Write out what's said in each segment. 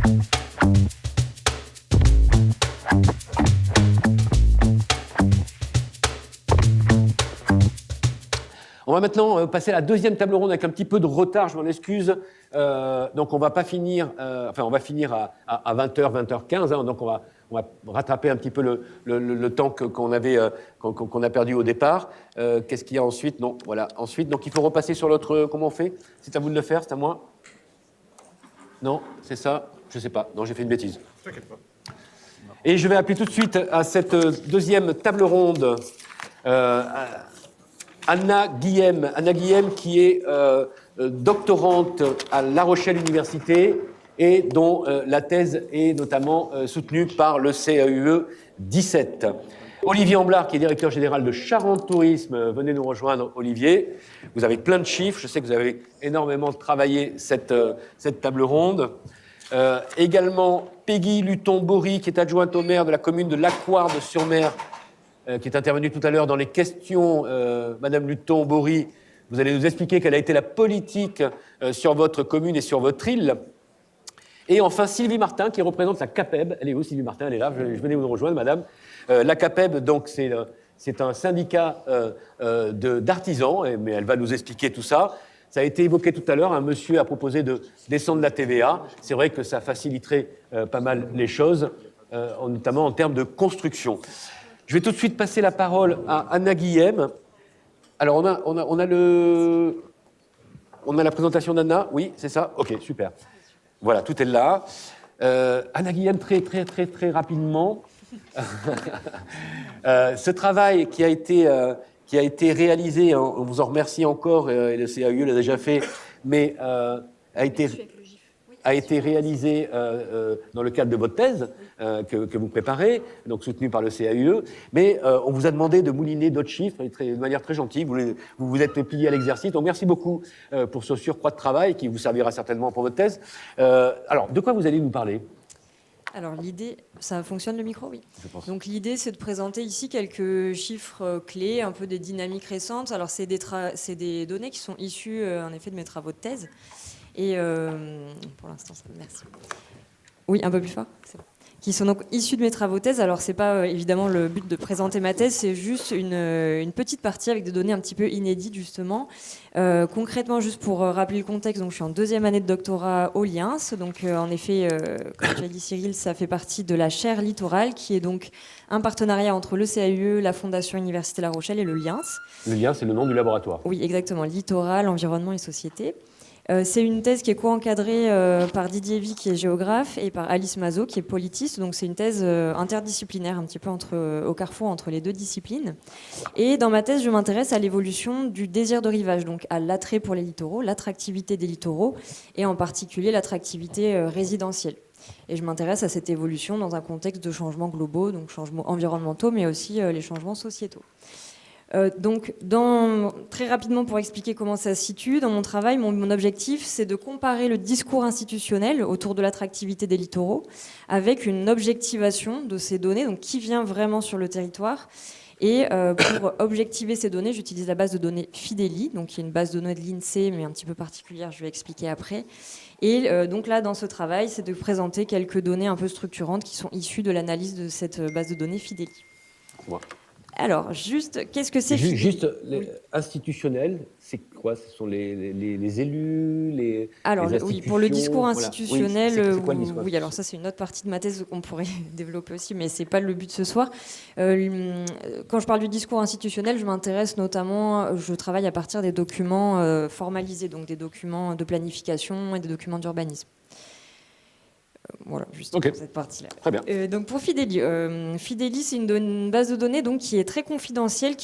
On va maintenant passer à la deuxième table ronde avec un petit peu de retard, je m'en excuse. Donc on va pas finir, on va finir à 20h, 20h15. Hein, donc on va rattraper un petit peu le temps qu'on a perdu au départ. Qu'est-ce qu'il y a ensuite? Non, voilà. Ensuite, donc il faut repasser sur l'autre. Comment on fait? C'est à vous de le faire, c'est à moi? Non, c'est ça? Je sais pas. Non, j'ai fait une bêtise. T'inquiète pas. Et je vais appeler tout de suite à cette deuxième table ronde Anna Guillem. Anna Guillem qui est doctorante à La Rochelle Université et dont la thèse est notamment soutenue par le CAUE 17. Olivier Amblard, qui est directeur général de Charente Tourisme. Venez nous rejoindre, Olivier. Vous avez plein de chiffres. Je sais que vous avez énormément travaillé cette table ronde. Également, Peggy Luton-Bory, qui est adjointe au maire de la commune de Lacquarde-sur-Mer, qui est intervenue tout à l'heure dans les questions. Madame Luton-Bory, vous allez nous expliquer quelle a été la politique sur votre commune et sur votre île. Et enfin, Sylvie Martin, qui représente la CAPEB. Elle est où, Sylvie Martin? Elle est là. Je venais vous rejoindre, madame. La CAPEB, donc, c'est un syndicat d'artisans, mais elle va nous expliquer tout ça. Ça a été évoqué tout à l'heure. Un monsieur a proposé de descendre la TVA. C'est vrai que ça faciliterait pas mal les choses, notamment en termes de construction. Je vais tout de suite passer la parole à Anna Guillem. Alors, on a la présentation d'Anna. Oui, c'est ça? OK, super. Voilà, tout est là. Anna Guillem, très rapidement. Ce travail qui a été réalisé, on vous en remercie encore, et le CAUE l'a déjà fait, mais a été réalisé dans le cadre de votre thèse que vous préparez, donc soutenue par le CAUE, mais on vous a demandé de mouliner d'autres chiffres de manière très gentille. Vous vous êtes plié à l'exercice, donc merci beaucoup pour ce surcroît de travail qui vous servira certainement pour votre thèse. Alors, de quoi vous allez nous parler ? Alors l'idée, ça fonctionne le micro, oui. Donc l'idée, c'est de présenter ici quelques chiffres clés, un peu des dynamiques récentes. Alors c'est des données qui sont issues en effet de mes travaux de thèse. Et pour l'instant, ça merci. Oui, un peu plus fort. C'est bon. Qui sont donc issus de mes travaux de thèse. Alors, c'est pas évidemment le but de présenter ma thèse, c'est juste une petite partie avec des données un petit peu inédites, justement. Concrètement, juste pour rappeler le contexte, donc, je suis en deuxième année de doctorat au LIENS. Donc, en effet, comme tu as dit, Cyril, ça fait partie de la chaire littorale, qui est donc un partenariat entre le CAUE, la Fondation Université La Rochelle et le LIENS. Le LIENS, c'est le nom du laboratoire. Oui, exactement. Littoral, environnement et société. C'est une thèse qui est co-encadrée par Didier Vie, qui est géographe, et par Alice Mazot, qui est politiste. Donc c'est une thèse interdisciplinaire, un petit peu au carrefour entre les deux disciplines. Et dans ma thèse, je m'intéresse à l'évolution du désir de rivage, donc à l'attrait pour les littoraux, l'attractivité des littoraux, et en particulier l'attractivité résidentielle. Et je m'intéresse à cette évolution dans un contexte de changements globaux, donc changements environnementaux, mais aussi les changements sociétaux. Donc, très rapidement, pour expliquer comment ça se situe, dans mon travail, mon objectif, c'est de comparer le discours institutionnel autour de l'attractivité des littoraux avec une objectivation de ces données, donc qui vient vraiment sur le territoire. Et pour objectiver ces données, j'utilise la base de données Fideli, donc qui est une base de données de l'INSEE, mais un petit peu particulière, je vais expliquer après. Et donc là, dans ce travail, c'est de présenter quelques données un peu structurantes qui sont issues de l'analyse de cette base de données Fideli. Ouais. Alors, juste, qu'est-ce que c'est institutionnel, c'est quoi? Ce sont les élus, les institutions. Oui, pour le discours institutionnel, voilà. C'est quoi le discours oui, alors ça c'est une autre partie de ma thèse qu'on pourrait développer aussi, mais c'est pas le but ce soir. Quand je parle du discours institutionnel, je m'intéresse notamment, je travaille à partir des documents formalisés, donc des documents de planification et des documents d'urbanisme. Voilà, juste pour cette partie-là. Très bien. Donc pour Fideli, Fideli, c'est une base de données donc, qui est très confidentielle,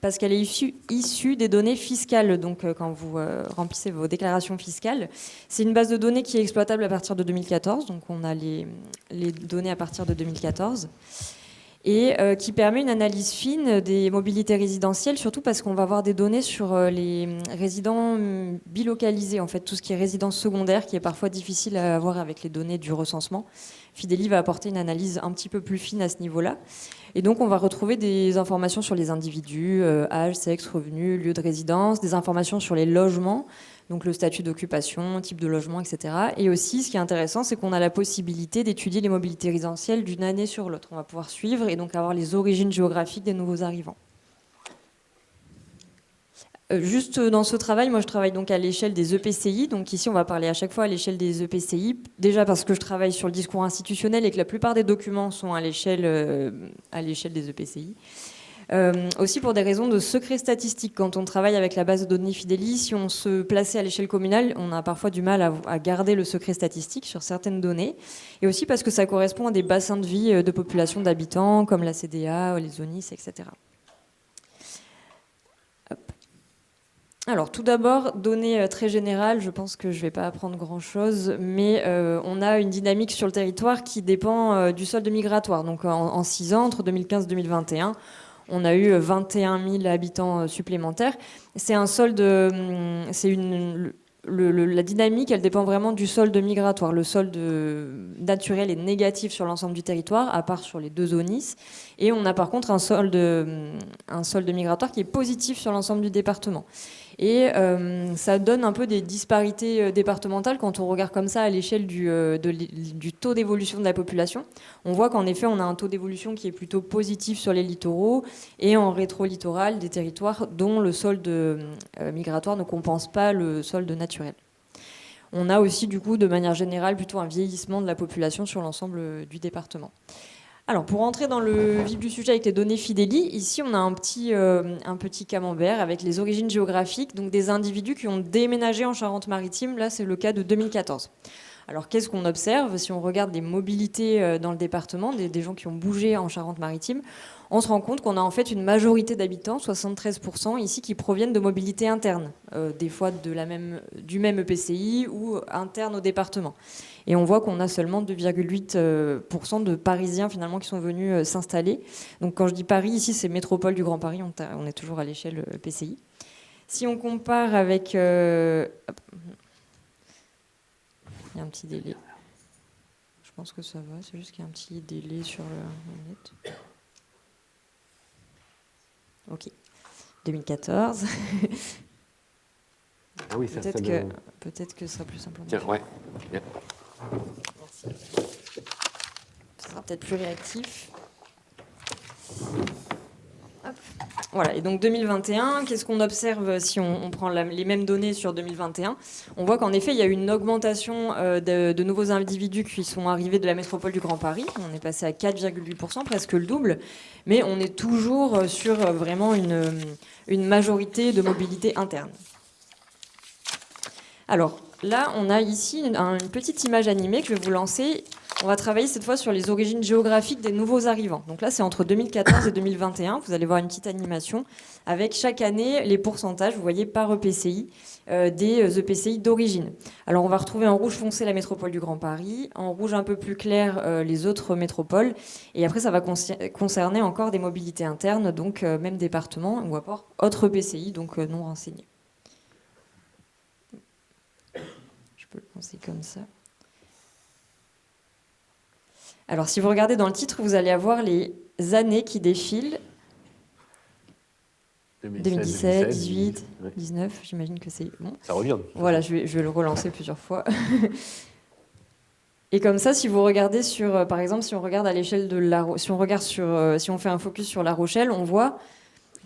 parce qu'elle est issue des données fiscales. Donc quand vous remplissez vos déclarations fiscales, c'est une base de données qui est exploitable à partir de 2014. Donc on a les données à partir de 2014. Et qui permet une analyse fine des mobilités résidentielles, surtout parce qu'on va avoir des données sur les résidents bilocalisés, en fait, tout ce qui est résidence secondaire, qui est parfois difficile à avoir avec les données du recensement. Fideli va apporter une analyse un petit peu plus fine à ce niveau-là. Et donc, on va retrouver des informations sur les individus, âge, sexe, revenus, lieu de résidence, des informations sur les logements, Donc le statut d'occupation, type de logement, etc. Et aussi, ce qui est intéressant, c'est qu'on a la possibilité d'étudier les mobilités résidentielles d'une année sur l'autre. On va pouvoir suivre et donc avoir les origines géographiques des nouveaux arrivants. Juste dans ce travail, moi je travaille donc à l'échelle des EPCI. Donc ici, on va parler à chaque fois à l'échelle des EPCI. Déjà parce que je travaille sur le discours institutionnel et que la plupart des documents sont à l'échelle des EPCI. Aussi pour des raisons de secret statistique. Quand on travaille avec la base de données Fideli, si on se plaçait à l'échelle communale, on a parfois du mal à garder le secret statistique sur certaines données. Et aussi parce que ça correspond à des bassins de vie de population d'habitants, comme la CDA, les ZONIS, etc. Hop. Alors tout d'abord, données très générales, je pense que je ne vais pas apprendre grand-chose, mais on a une dynamique sur le territoire qui dépend du solde migratoire. Donc en 6 ans, entre 2015 et 2021, on a eu 21 000 habitants supplémentaires. C'est un solde, la dynamique, elle dépend vraiment du solde migratoire. Le solde naturel est négatif sur l'ensemble du territoire, à part sur les 2 ZONIS. Et on a par contre un solde migratoire qui est positif sur l'ensemble du département. Et ça donne un peu des disparités départementales quand on regarde comme ça à l'échelle du taux d'évolution de la population. On voit qu'en effet, on a un taux d'évolution qui est plutôt positif sur les littoraux et en rétro-littoral des territoires dont le solde migratoire ne compense pas le solde naturel. On a aussi, du coup, de manière générale, plutôt un vieillissement de la population sur l'ensemble du département. Alors, pour entrer dans le vif du sujet avec les données Fideli, ici, on a un petit camembert avec les origines géographiques, donc des individus qui ont déménagé en Charente-Maritime. Là, c'est le cas de 2014. Alors, qu'est-ce qu'on observe? Si on regarde les mobilités dans le département, des gens qui ont bougé en Charente-Maritime, on se rend compte qu'on a en fait une majorité d'habitants, 73% ici, qui proviennent de mobilités internes, des fois du même EPCI ou internes au département. Et on voit qu'on a seulement 2,8% de Parisiens finalement qui sont venus s'installer. Donc quand je dis Paris, ici c'est métropole du Grand Paris, on est toujours à l'échelle EPCI. Si on compare avec... Il y a un petit délai. Je pense que ça va, c'est juste qu'il y a un petit délai sur le net. Ok. 2014. Ah oui, peut-être que ce sera plus simple. Tiens, ouais. Bien. Merci. Ce sera peut-être plus réactif. Hop. Voilà, et donc 2021, qu'est-ce qu'on observe si on prend les mêmes données sur 2021? On voit qu'en effet, il y a eu une augmentation de nouveaux individus qui sont arrivés de la métropole du Grand Paris. On est passé à 4,8%, presque le double. Mais on est toujours sur vraiment une majorité de mobilité interne. Alors, là, on a ici une petite image animée que je vais vous lancer. On va travailler cette fois sur les origines géographiques des nouveaux arrivants. Donc là, c'est entre 2014 et 2021. Vous allez voir une petite animation avec chaque année les pourcentages, vous voyez, par EPCI, des EPCI d'origine. Alors, on va retrouver en rouge foncé la métropole du Grand Paris, en rouge un peu plus clair les autres métropoles. Et après, ça va concerner encore des mobilités internes, donc même département ou autres EPCI, donc non renseignés. Je peux le penser comme ça. Alors, si vous regardez dans le titre, vous allez avoir les années qui défilent. 2017, 2018, 2019, j'imagine que c'est bon. Ça revient. Voilà, je vais le relancer plusieurs fois. Et comme ça, si vous regardez sur, par exemple, si on regarde à l'échelle de si on fait un focus sur La Rochelle, on voit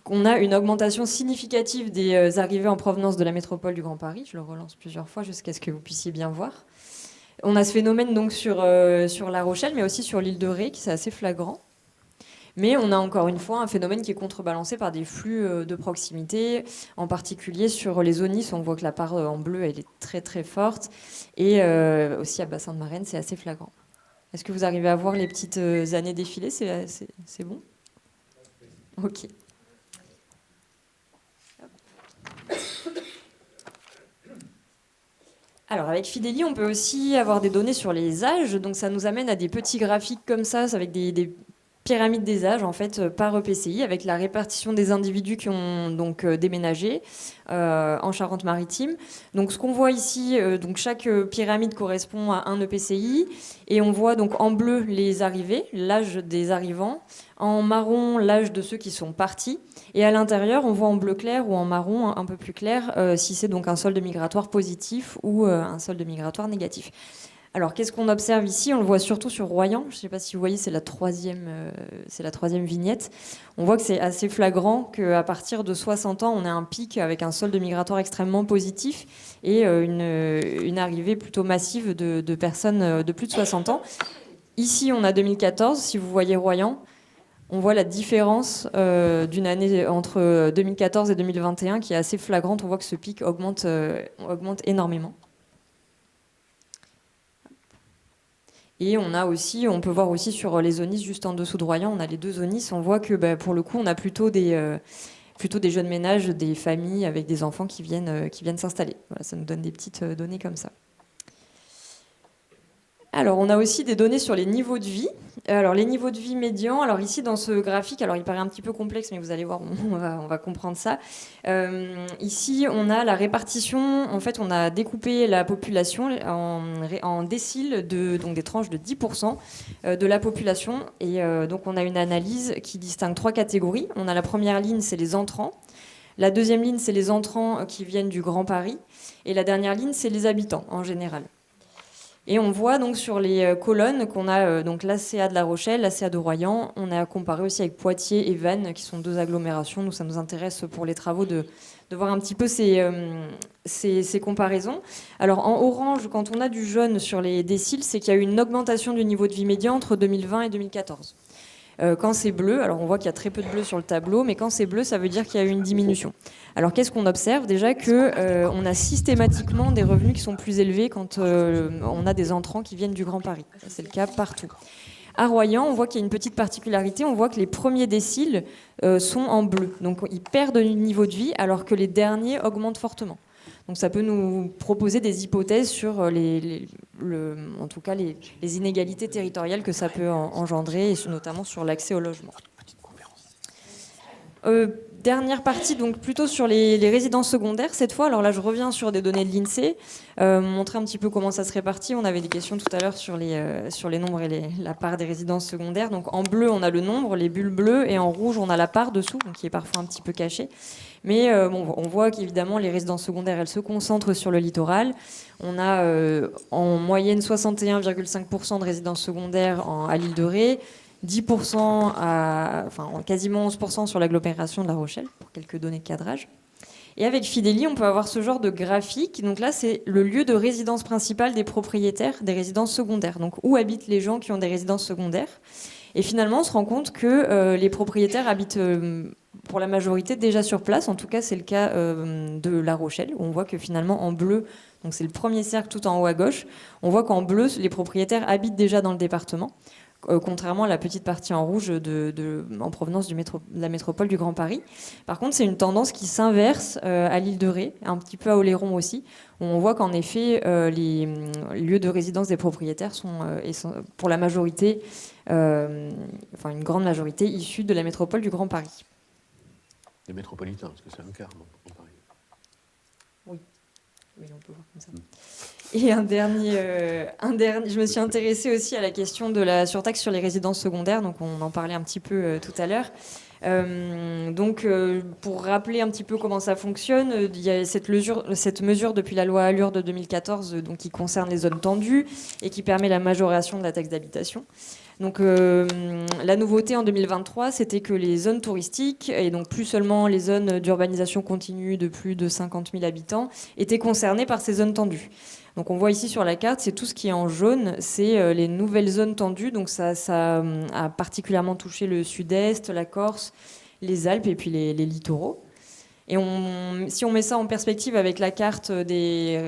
qu'on a une augmentation significative des arrivées en provenance de la métropole du Grand Paris. Je le relance plusieurs fois jusqu'à ce que vous puissiez bien voir. On a ce phénomène donc sur La Rochelle, mais aussi sur l'île de Ré, qui est assez flagrant. Mais on a encore une fois un phénomène qui est contrebalancé par des flux de proximité, en particulier sur les ZONIS, on voit que la part en bleu, elle est très très forte. Et aussi à Bassin de Marraine, c'est assez flagrant. Est-ce que vous arrivez à voir les petites années défilées? C'est bon? Ok. Alors avec Fideli, on peut aussi avoir des données sur les âges, donc ça nous amène à des petits graphiques comme ça, avec des pyramide des âges en fait par EPCI avec la répartition des individus qui ont donc déménagé en Charente-Maritime. Donc ce qu'on voit ici, donc chaque pyramide correspond à un EPCI et on voit donc en bleu les arrivées, l'âge des arrivants, en marron l'âge de ceux qui sont partis et à l'intérieur on voit en bleu clair ou en marron un peu plus clair si c'est donc un solde migratoire positif ou un solde migratoire négatif. Alors, qu'est-ce qu'on observe ici? On le voit surtout sur Royan. Je ne sais pas si vous voyez, c'est la troisième vignette. On voit que c'est assez flagrant qu'à partir de 60 ans, on a un pic avec un solde migratoire extrêmement positif et une arrivée plutôt massive de personnes de plus de 60 ans. Ici, on a 2014. Si vous voyez Royan, on voit la différence d'une année entre 2014 et 2021 qui est assez flagrante. On voit que ce pic augmente énormément. Et on peut voir aussi sur les zonis juste en dessous de Royan, on a les deux zonis. On voit que pour le coup, on a plutôt des jeunes ménages, des familles avec des enfants qui viennent s'installer. Voilà, ça nous donne des petites données comme ça. Alors, on a aussi des données sur les niveaux de vie. Alors, les niveaux de vie médians. Alors ici, dans ce graphique, alors il paraît un petit peu complexe, mais vous allez voir, on va comprendre ça. Ici, on a la répartition. En fait, on a découpé la population en déciles, donc des tranches de 10% de la population. Et donc, on a une analyse qui distingue 3 catégories. On a la première ligne, c'est les entrants. La deuxième ligne, c'est les entrants qui viennent du Grand Paris. Et la dernière ligne, c'est les habitants en général. Et on voit donc sur les colonnes qu'on a donc l'ACA de La Rochelle, l'ACA de Royan. On a comparé aussi avec Poitiers et Vannes, qui sont 2 agglomérations. Nous, ça nous intéresse pour les travaux de voir un petit peu ces comparaisons. Alors en orange, quand on a du jaune sur les déciles, c'est qu'il y a eu une augmentation du niveau de vie médian entre 2020 et 2014. Quand c'est bleu, alors on voit qu'il y a très peu de bleu sur le tableau, mais quand c'est bleu, ça veut dire qu'il y a eu une diminution. Alors qu'est-ce qu'on observe? Déjà qu'on a systématiquement des revenus qui sont plus élevés quand on a des entrants qui viennent du Grand Paris. C'est le cas partout. À Royan, on voit qu'il y a une petite particularité, on voit que les premiers déciles sont en bleu. Donc ils perdent du niveau de vie alors que les derniers augmentent fortement. Donc ça peut nous proposer des hypothèses sur en tout cas les inégalités territoriales que ça peut engendrer, et notamment sur l'accès au logement. Dernière partie, donc plutôt sur les résidences secondaires cette fois. Alors là, je reviens sur des données de l'INSEE, montrer un petit peu comment ça se répartit. On avait des questions tout à l'heure sur les nombres et la part des résidences secondaires. Donc en bleu, on a le nombre, les bulles bleues, et en rouge, on a la part dessous, donc qui est parfois un petit peu cachée. Mais on voit qu'évidemment, les résidences secondaires, elles se concentrent sur le littoral. On a en moyenne 61,5% de résidences secondaires à l'île de Ré, 10% quasiment 11% sur l'agglomération de La Rochelle, pour quelques données de cadrage. Et avec Fidéli, on peut avoir ce genre de graphique. Donc là, c'est le lieu de résidence principale des propriétaires des résidences secondaires. Donc où habitent les gens qui ont des résidences secondaires. Et finalement, on se rend compte que les propriétaires habitent pour la majorité déjà sur place. En tout cas, c'est le cas de La Rochelle, où on voit que finalement en bleu, donc c'est le premier cercle tout en haut à gauche, on voit qu'en bleu, les propriétaires habitent déjà dans le département. Contrairement à la petite partie en rouge en provenance de la métropole du Grand Paris. Par contre, c'est une tendance qui s'inverse à l'île de Ré, un petit peu à Oléron aussi, où on voit qu'en effet, les lieux de résidence des propriétaires sont pour la majorité, une grande majorité, issus de la métropole du Grand Paris. Les métropolitains, parce que c'est un quart, non, Grand Paris. Oui, on peut voir comme ça. Et un dernier, je me suis intéressée aussi à la question de la surtaxe sur les résidences secondaires, donc on en parlait un petit peu tout à l'heure. Pour rappeler un petit peu comment ça fonctionne, il y a cette mesure depuis la loi Allure de 2014 donc, qui concerne les zones tendues et qui permet la majoration de la taxe d'habitation. Donc la nouveauté en 2023, c'était que les zones touristiques, et donc plus seulement les zones d'urbanisation continue de plus de 50 000 habitants, étaient concernées par ces zones tendues. Donc on voit ici sur la carte, c'est tout ce qui est en jaune, c'est les nouvelles zones tendues. Donc ça a particulièrement touché le sud-est, la Corse, les Alpes et puis les littoraux. Et si on met ça en perspective avec la carte du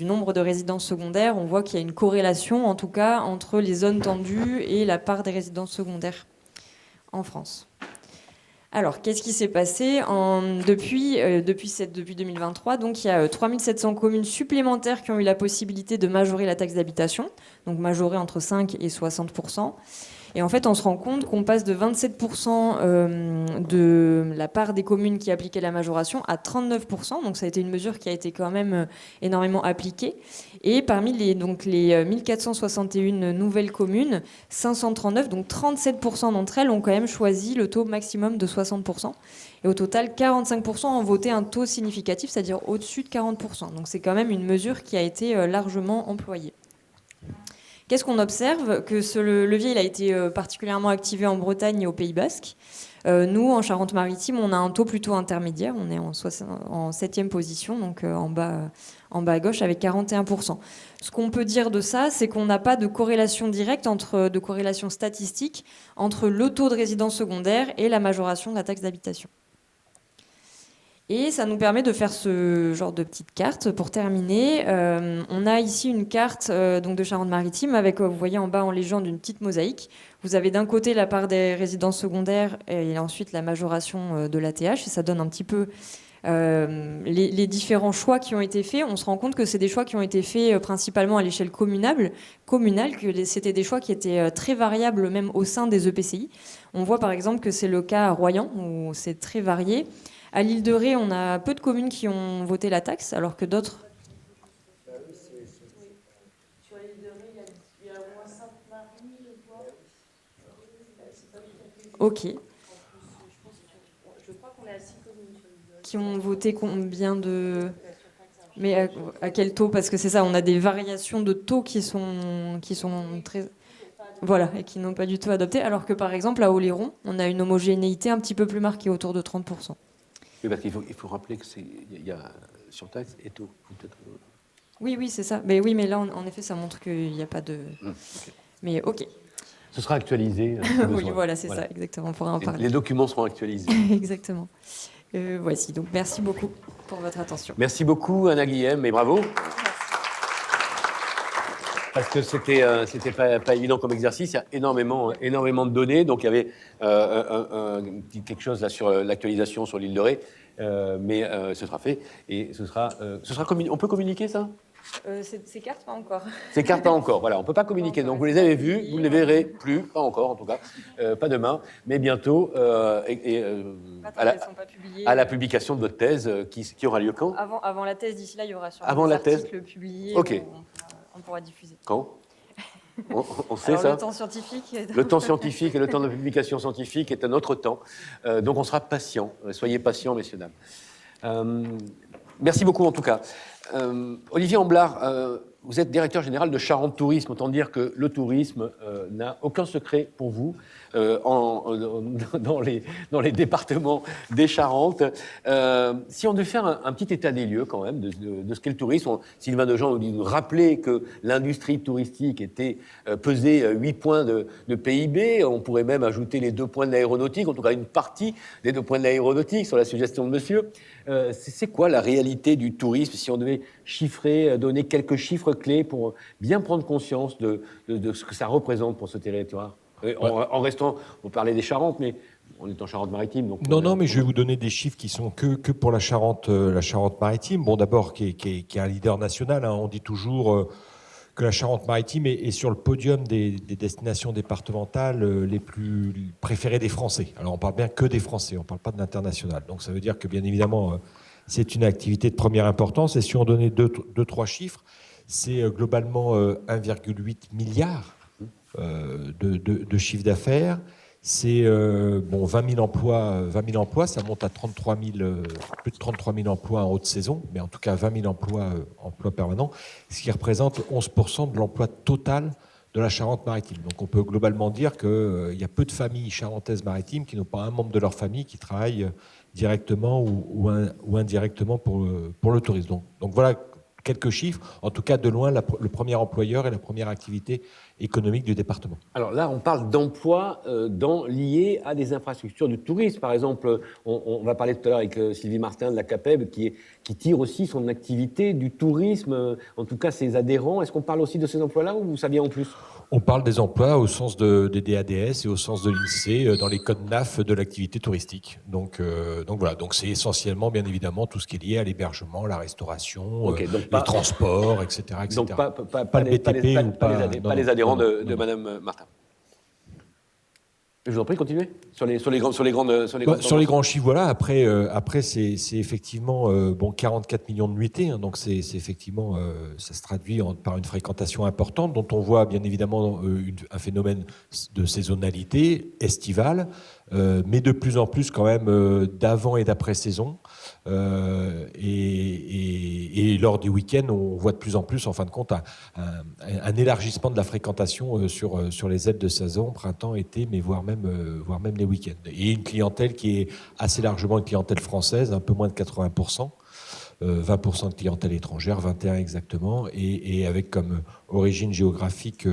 nombre de résidences secondaires, on voit qu'il y a une corrélation, en tout cas, entre les zones tendues et la part des résidences secondaires en France. Alors, qu'est-ce qui s'est passé depuis 2023 donc, il y a 3700 communes supplémentaires qui ont eu la possibilité de majorer la taxe d'habitation, donc majorer entre 5 et 60%. Et en fait, on se rend compte qu'on passe de 27% de la part des communes qui appliquaient la majoration à 39%. Donc ça a été une mesure qui a été quand même énormément appliquée. Et parmi les 1461 nouvelles communes, 539, donc 37% d'entre elles ont quand même choisi le taux maximum de 60%. Et au total, 45% ont voté un taux significatif, c'est-à-dire au-dessus de 40%. Donc c'est quand même une mesure qui a été largement employée. Qu'est-ce qu'on observe? Que ce levier il a été particulièrement activé en Bretagne et au Pays Basque. Nous, en Charente-Maritime, on a un taux plutôt intermédiaire. On est en 7e position, donc en bas à gauche, avec 41%. Ce qu'on peut dire de ça, c'est qu'on n'a pas de corrélation directe, de corrélation statistique, entre le taux de résidence secondaire et la majoration de la taxe d'habitation. Et ça nous permet de faire ce genre de petite carte. Pour terminer, on a ici une carte donc de Charente-Maritime avec, vous voyez en bas en légende, une petite mosaïque. Vous avez d'un côté la part des résidences secondaires et ensuite la majoration de l'ATH. Et ça donne un petit peu les différents choix qui ont été faits. On se rend compte que c'est des choix qui ont été faits principalement à l'échelle communale, que c'était des choix qui étaient très variables même au sein des EPCI. On voit par exemple que c'est le cas à Royan, où c'est très varié. À l'île de Ré, on a peu de communes qui ont voté la taxe, alors que d'autres... Sur l'île de Ré, il y a au moins Sainte-Marie, je vois. Ok. Je crois qu'on est à 6 communes sur l'île de Ré. Qui ont voté combien de... Mais à quel taux? Parce que c'est ça, on a des variations de taux qui sont très... Voilà, et qui n'ont pas du tout adopté, alors que par exemple, à Oléron, on a une homogénéité un petit peu plus marquée, autour de 30%. Oui, parce qu'il faut rappeler que il y a surtaxe et taux. Oui, c'est ça. Mais oui, mais là, en effet, ça montre qu'il n'y a pas de... Okay. Mais ok. Ce sera actualisé. Oui, voilà, c'est ça, exactement. On pourra en parler. Les documents seront actualisés. Exactement. Voici, donc merci beaucoup pour votre attention. Merci beaucoup, Anna Guillem, et bravo. Parce que c'était pas évident comme exercice. Il y a énormément de données. Donc, il y avait quelque chose là sur l'actualisation sur l'île de Ré. Mais ce sera fait. Et ce sera on peut communiquer, ça? Ces cartes, pas encore. Ces cartes, pas encore. Voilà, on ne peut pas communiquer. Donc, vous les avez vues, vous ne les verrez plus. Pas encore, en tout cas. Pas demain, mais bientôt. Elles sont pas publiées. À la publication de votre thèse, qui aura lieu quand? Avant la thèse, d'ici là, il y aura sûrement avant des la thèse articles publiés. Ok. On pourra diffuser. Quand on sait alors, ça. Le temps scientifique. Le temps scientifique et le temps de publication scientifique est un autre temps. Donc on sera patient. Soyez patients, messieurs, dames. Merci beaucoup en tout cas. Olivier Amblard, vous êtes directeur général de Charente Tourisme. Autant dire que le tourisme n'a aucun secret pour vous dans les départements des Charentes. Si on devait faire un petit état des lieux quand même de ce qu'est le tourisme, Sylvain Dejean nous rappelait que l'industrie touristique pesait 8 points de PIB. On pourrait même ajouter les 2 points de l'aéronautique, en tout cas une partie des 2 points de l'aéronautique sur la suggestion de monsieur. C'est quoi la réalité du tourisme si on devait chiffrer, donner quelques chiffres clés pour bien prendre conscience de ce que ça représente pour ce territoire? En restant, on parlait des Charentes, mais on est en Charente-Maritime. Donc non, mais je vais vous donner des chiffres qui sont que pour la Charente-Maritime. Bon, d'abord, qui est un leader national. Hein. On dit toujours que la Charente-Maritime est sur le podium des destinations départementales les plus préférées des Français. Alors, on parle bien que des Français, on ne parle pas de l'international. Donc, ça veut dire que, bien évidemment, c'est une activité de première importance. Et si on donnait 2-3 chiffres, c'est globalement 1,8 milliard de chiffre d'affaires. C'est 20 000 emplois, ça monte à plus de 33 000 emplois en haute saison, mais en tout cas 20 000 emplois permanents, ce qui représente 11% de l'emploi total de la Charente-Maritime. Donc on peut globalement dire qu'il y a peu de familles charentaises maritimes qui n'ont pas un membre de leur famille qui travaille directement ou indirectement pour le tourisme. Donc voilà quelques chiffres, en tout cas de loin le premier employeur et la première activité économique du département. Alors là, on parle d'emplois liés à des infrastructures du tourisme. Par exemple, on va parler tout à l'heure avec Sylvie Martin de la CAPEB qui tire aussi son activité du tourisme, en tout cas ses adhérents. Est-ce qu'on parle aussi de ces emplois-là ou ça vient en plus? On parle des emplois au sens des DADS et au sens de l'INSEE dans les codes NAF de l'activité touristique. Donc voilà, donc c'est essentiellement bien évidemment tout ce qui est lié à l'hébergement, la restauration, les transports, etc. Donc pas les adhérents de Madame Martin. Je vous en prie, continuez. Sur les grands chiffres, voilà. Après c'est effectivement 44 millions de nuitées, hein, donc c'est effectivement ça se traduit par une fréquentation importante, dont on voit bien évidemment un phénomène de saisonnalité estivale, mais de plus en plus quand même d'avant et d'après saison. Et lors du week-end, on voit de plus en plus, en fin de compte, un élargissement de la fréquentation sur les aides de saison, printemps, été, mais voire même les week-ends. Et une clientèle qui est assez largement une clientèle française, un peu moins de 80%. 20% de clientèle étrangère, 21 exactement, et avec comme origine géographique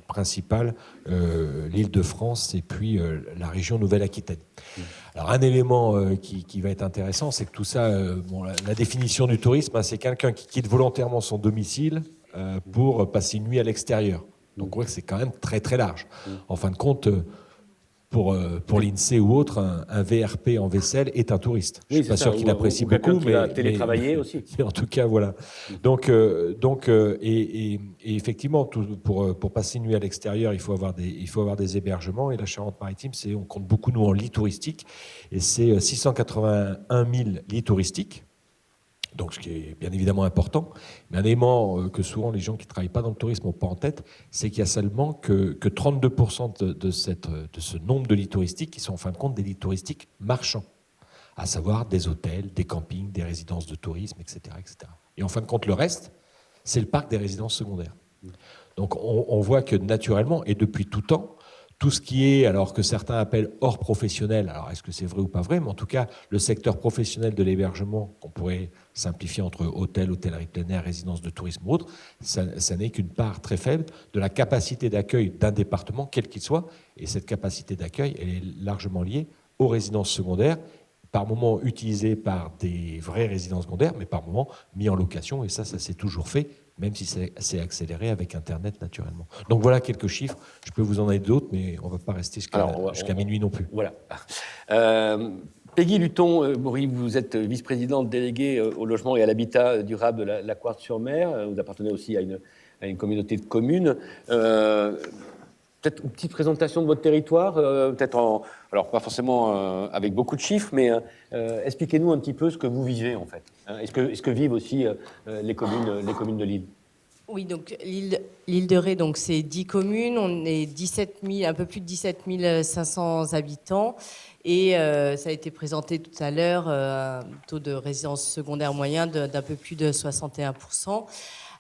principale l'Île-de-France et puis la région Nouvelle-Aquitaine. Alors un élément qui va être intéressant, c'est que tout ça, la définition du tourisme, hein, c'est quelqu'un qui quitte volontairement son domicile pour passer une nuit à l'extérieur. Donc on voit que c'est quand même très très large. En fin de compte, pour l'INSEE ou autre, un VRP en vaisselle est un touriste. Je ne suis pas sûr qu'il apprécie beaucoup, mais télétravailler aussi. Mais en tout cas, voilà. Donc, et effectivement, pour passer une nuit à l'extérieur, il faut avoir des hébergements. Et la Charente-Maritime, on compte beaucoup nous en lits touristiques, et c'est 681 000 lits touristiques. Donc, ce qui est bien évidemment important. Mais un élément que souvent les gens qui ne travaillent pas dans le tourisme n'ont pas en tête, c'est qu'il y a seulement que 32% de ce nombre de lits touristiques qui sont en fin de compte des lits touristiques marchands, à savoir des hôtels, des campings, des résidences de tourisme, etc., etc. Et en fin de compte, le reste, c'est le parc des résidences secondaires. Donc, on voit que naturellement, et depuis tout temps, tout ce qui est, alors que certains appellent hors professionnel, alors est-ce que c'est vrai ou pas vrai, mais en tout cas, le secteur professionnel de l'hébergement, qu'on pourrait simplifier entre hôtel, hôtellerie plein air, résidence de tourisme ou autre, ça n'est qu'une part très faible de la capacité d'accueil d'un département, quel qu'il soit, et cette capacité d'accueil, elle est largement liée aux résidences secondaires, par moment utilisées par des vraies résidences secondaires, mais par moment mis en location, et ça s'est toujours fait, même si c'est accéléré avec Internet naturellement. Donc voilà quelques chiffres. Je peux vous en donner d'autres, mais on ne va pas rester jusqu'à minuit non plus. Voilà. Peggy Luton-Maury, vous êtes vice-présidente déléguée au logement et à l'habitat durable de la Quartz-sur-Mer. Vous appartenez aussi à une communauté de communes. Peut-être une petite présentation de votre territoire, alors pas forcément avec beaucoup de chiffres, mais expliquez-nous un petit peu ce que vous vivez en fait. Est-ce que vivent aussi les communes de l'île? Oui, donc l'île de Ré, donc c'est 10 communes, on est un peu plus de 17 500 habitants, et ça a été présenté tout à l'heure, un taux de résidence secondaire moyen d'un peu plus de 61%.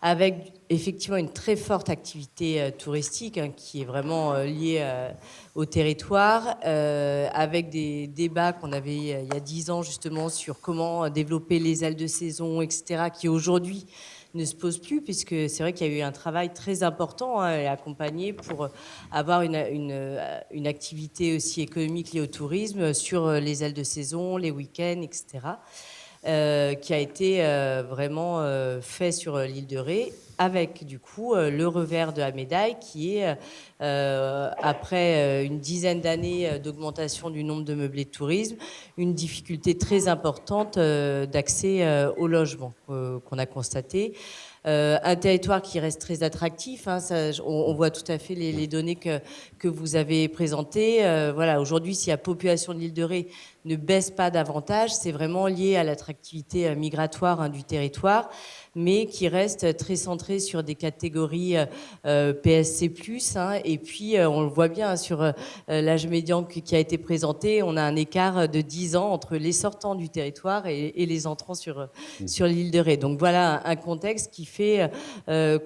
Avec effectivement une très forte activité touristique qui est vraiment liée au territoire, avec des débats qu'on avait il y a 10 ans justement sur comment développer les ailes de saison, etc., qui aujourd'hui ne se posent plus, puisque c'est vrai qu'il y a eu un travail très important et accompagné pour avoir une activité aussi économique liée au tourisme sur les ailes de saison, les week-ends, etc., qui a été vraiment fait sur l'île de Ré, avec du coup le revers de la médaille qui est, après une dizaine d'années d'augmentation du nombre de meublés de tourisme, une difficulté très importante d'accès au logement qu'on a constaté. Un territoire qui reste très attractif, hein, on voit tout à fait les données que vous avez présentées. Voilà, aujourd'hui, si la population de l'île de Ré ne baisse pas davantage, c'est vraiment lié à l'attractivité migratoire du territoire, mais qui reste très centré sur des catégories PSC+. Et puis, on le voit bien sur l'âge médian qui a été présenté, on a un écart de 10 ans entre les sortants du territoire et les entrants sur l'île de Ré. Donc voilà un contexte qui fait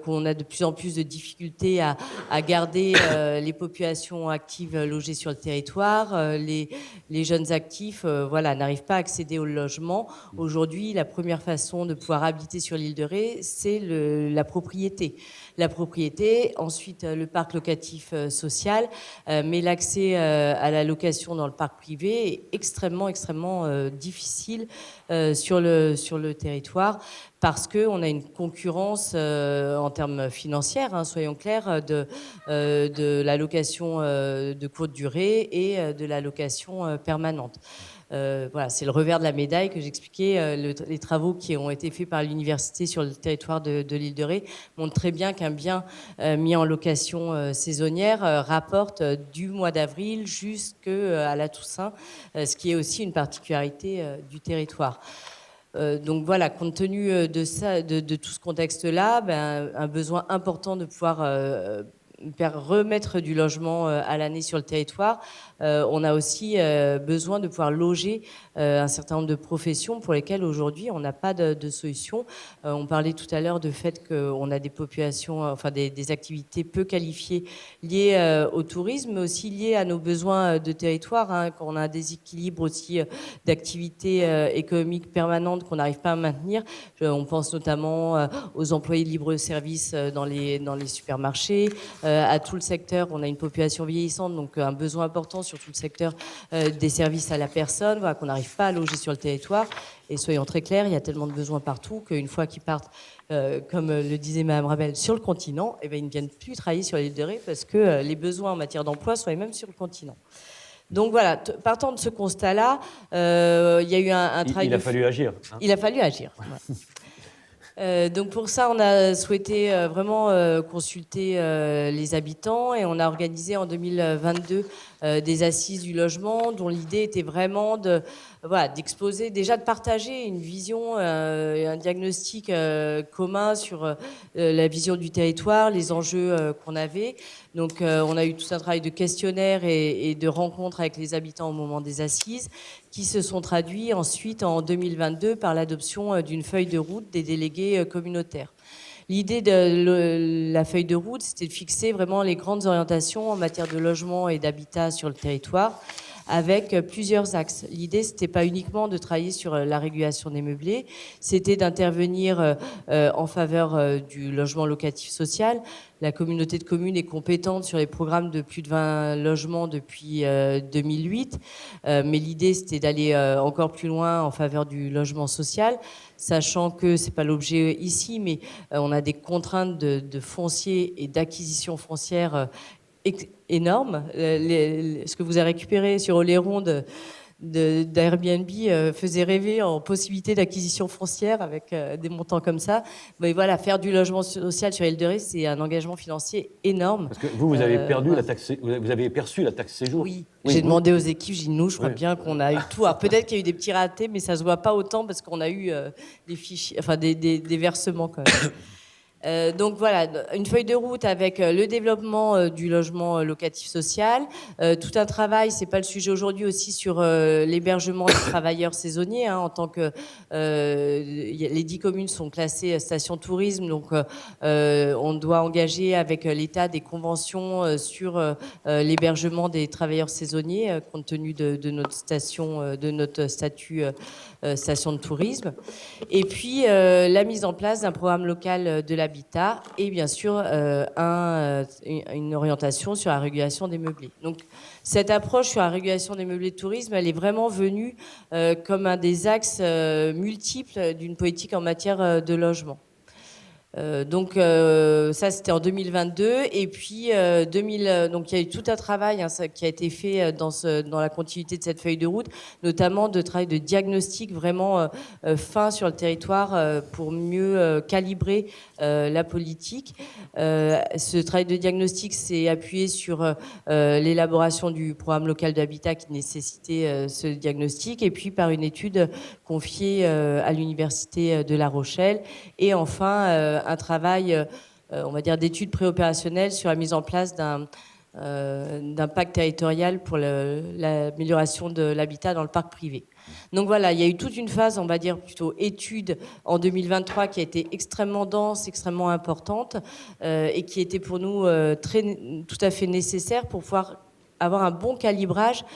qu'on a de plus en plus de difficultés à garder les populations actives logées sur le territoire. Les jeunes actifs n'arrivent pas à accéder au logement. Aujourd'hui, la première façon de pouvoir habiter sur l'île de Ré, c'est la propriété. La propriété, ensuite le parc locatif social, mais l'accès à la location dans le parc privé est extrêmement difficile sur le territoire, parce qu'on a une concurrence en termes financiers, soyons clairs, de la location de courte durée et de la location permanente. Voilà, c'est le revers de la médaille que j'expliquais. Les travaux qui ont été faits par l'université sur le territoire de l'île de Ré montrent très bien qu'un bien mis en location saisonnière rapporte du mois d'avril jusqu'à la Toussaint, ce qui est aussi une particularité du territoire. Donc voilà, compte tenu de ça, de tout ce contexte-là, un besoin important de pouvoir remettre du logement à l'année sur le territoire. On a aussi besoin de pouvoir loger un certain nombre de professions pour lesquelles aujourd'hui on n'a pas de solution. On parlait tout à l'heure du fait qu'on a des populations, enfin des activités peu qualifiées liées au tourisme, mais aussi liées à nos besoins de territoire, hein, quand on a un déséquilibre aussi d'activités économiques permanentes qu'on n'arrive pas à maintenir. On pense notamment aux employés de libre-service dans les supermarchés, à tout le secteur. On a une population vieillissante, donc un besoin important sur tout le secteur des services à la personne, voilà, qu'on n'arrive pas à loger sur le territoire. Et soyons très clairs, il y a tellement de besoins partout qu'une fois qu'ils partent, comme le disait Mme Rabel, sur le continent, eh bien, ils ne viennent plus travailler sur l'île de Ré parce que les besoins en matière d'emploi sont les mêmes sur le continent. Donc voilà, partant de ce constat-là, il y a eu un travail... Il a fallu agir. Hein. Il a fallu agir. Ouais. Donc pour ça, on a souhaité vraiment consulter les habitants et on a organisé en 2022 des assises du logement dont l'idée était vraiment d'exposer, déjà de partager une vision, un diagnostic commun sur la vision du territoire, les enjeux qu'on avait. Donc on a eu tout un travail de questionnaire et de rencontres avec les habitants au moment des assises qui se sont traduits ensuite en 2022 par l'adoption d'une feuille de route des délégués communautaires. L'idée de la feuille de route, c'était de fixer vraiment les grandes orientations en matière de logement et d'habitat sur le territoire, avec plusieurs axes. L'idée, c'était pas uniquement de travailler sur la régulation des meublés, c'était d'intervenir en faveur du logement locatif social. La communauté de communes est compétente sur les programmes de plus de 20 logements depuis 2008, mais l'idée, c'était d'aller encore plus loin en faveur du logement social, sachant que c'est pas l'objet ici, mais on a des contraintes de foncier et d'acquisition foncière énorme. Ce que vous avez récupéré sur Oléron d'Airbnb faisait rêver en possibilité d'acquisition foncière avec des montants comme ça. Mais voilà, faire du logement social sur l'île de Ré, c'est un engagement financier énorme. Parce que vous avez perdu la taxe, vous avez perçu la taxe séjour. Oui, j'ai demandé aux équipes, j'ai dit nous, je crois bien qu'on a eu tout. Alors peut-être qu'il y a eu des petits ratés, mais ça se voit pas autant parce qu'on a eu des fichiers, enfin des versements quand même. Donc voilà, une feuille de route avec le développement du logement locatif social, tout un travail, c'est pas le sujet aujourd'hui, aussi sur l'hébergement des travailleurs saisonniers, hein, en tant que les 10 communes sont classées stations tourisme, donc on doit engager avec l'État des conventions sur l'hébergement des travailleurs saisonniers compte tenu de notre station, de notre statut station de tourisme, et puis la mise en place d'un programme local de l'habitat et bien sûr une orientation sur la régulation des meublés. Donc cette approche sur la régulation des meublés de tourisme, elle est vraiment venue comme un des axes multiples d'une politique en matière de logement. Donc ça c'était en 2022 et puis donc il y a eu tout un travail qui a été fait dans la continuité de cette feuille de route, notamment de travail de diagnostic vraiment fin sur le territoire pour mieux calibrer la politique. Ce travail de diagnostic s'est appuyé sur l'élaboration du programme local d'habitat qui nécessitait ce diagnostic et puis par une étude confiée à l'université de La Rochelle et enfin un travail, on va dire, d'études préopérationnelles sur la mise en place d'un pacte territorial pour l'amélioration de l'habitat dans le parc privé. Donc voilà, il y a eu toute une phase, on va dire plutôt étude en 2023 qui a été extrêmement dense, extrêmement importante et qui était pour nous tout à fait nécessaire pour pouvoir avoir un bon calibrage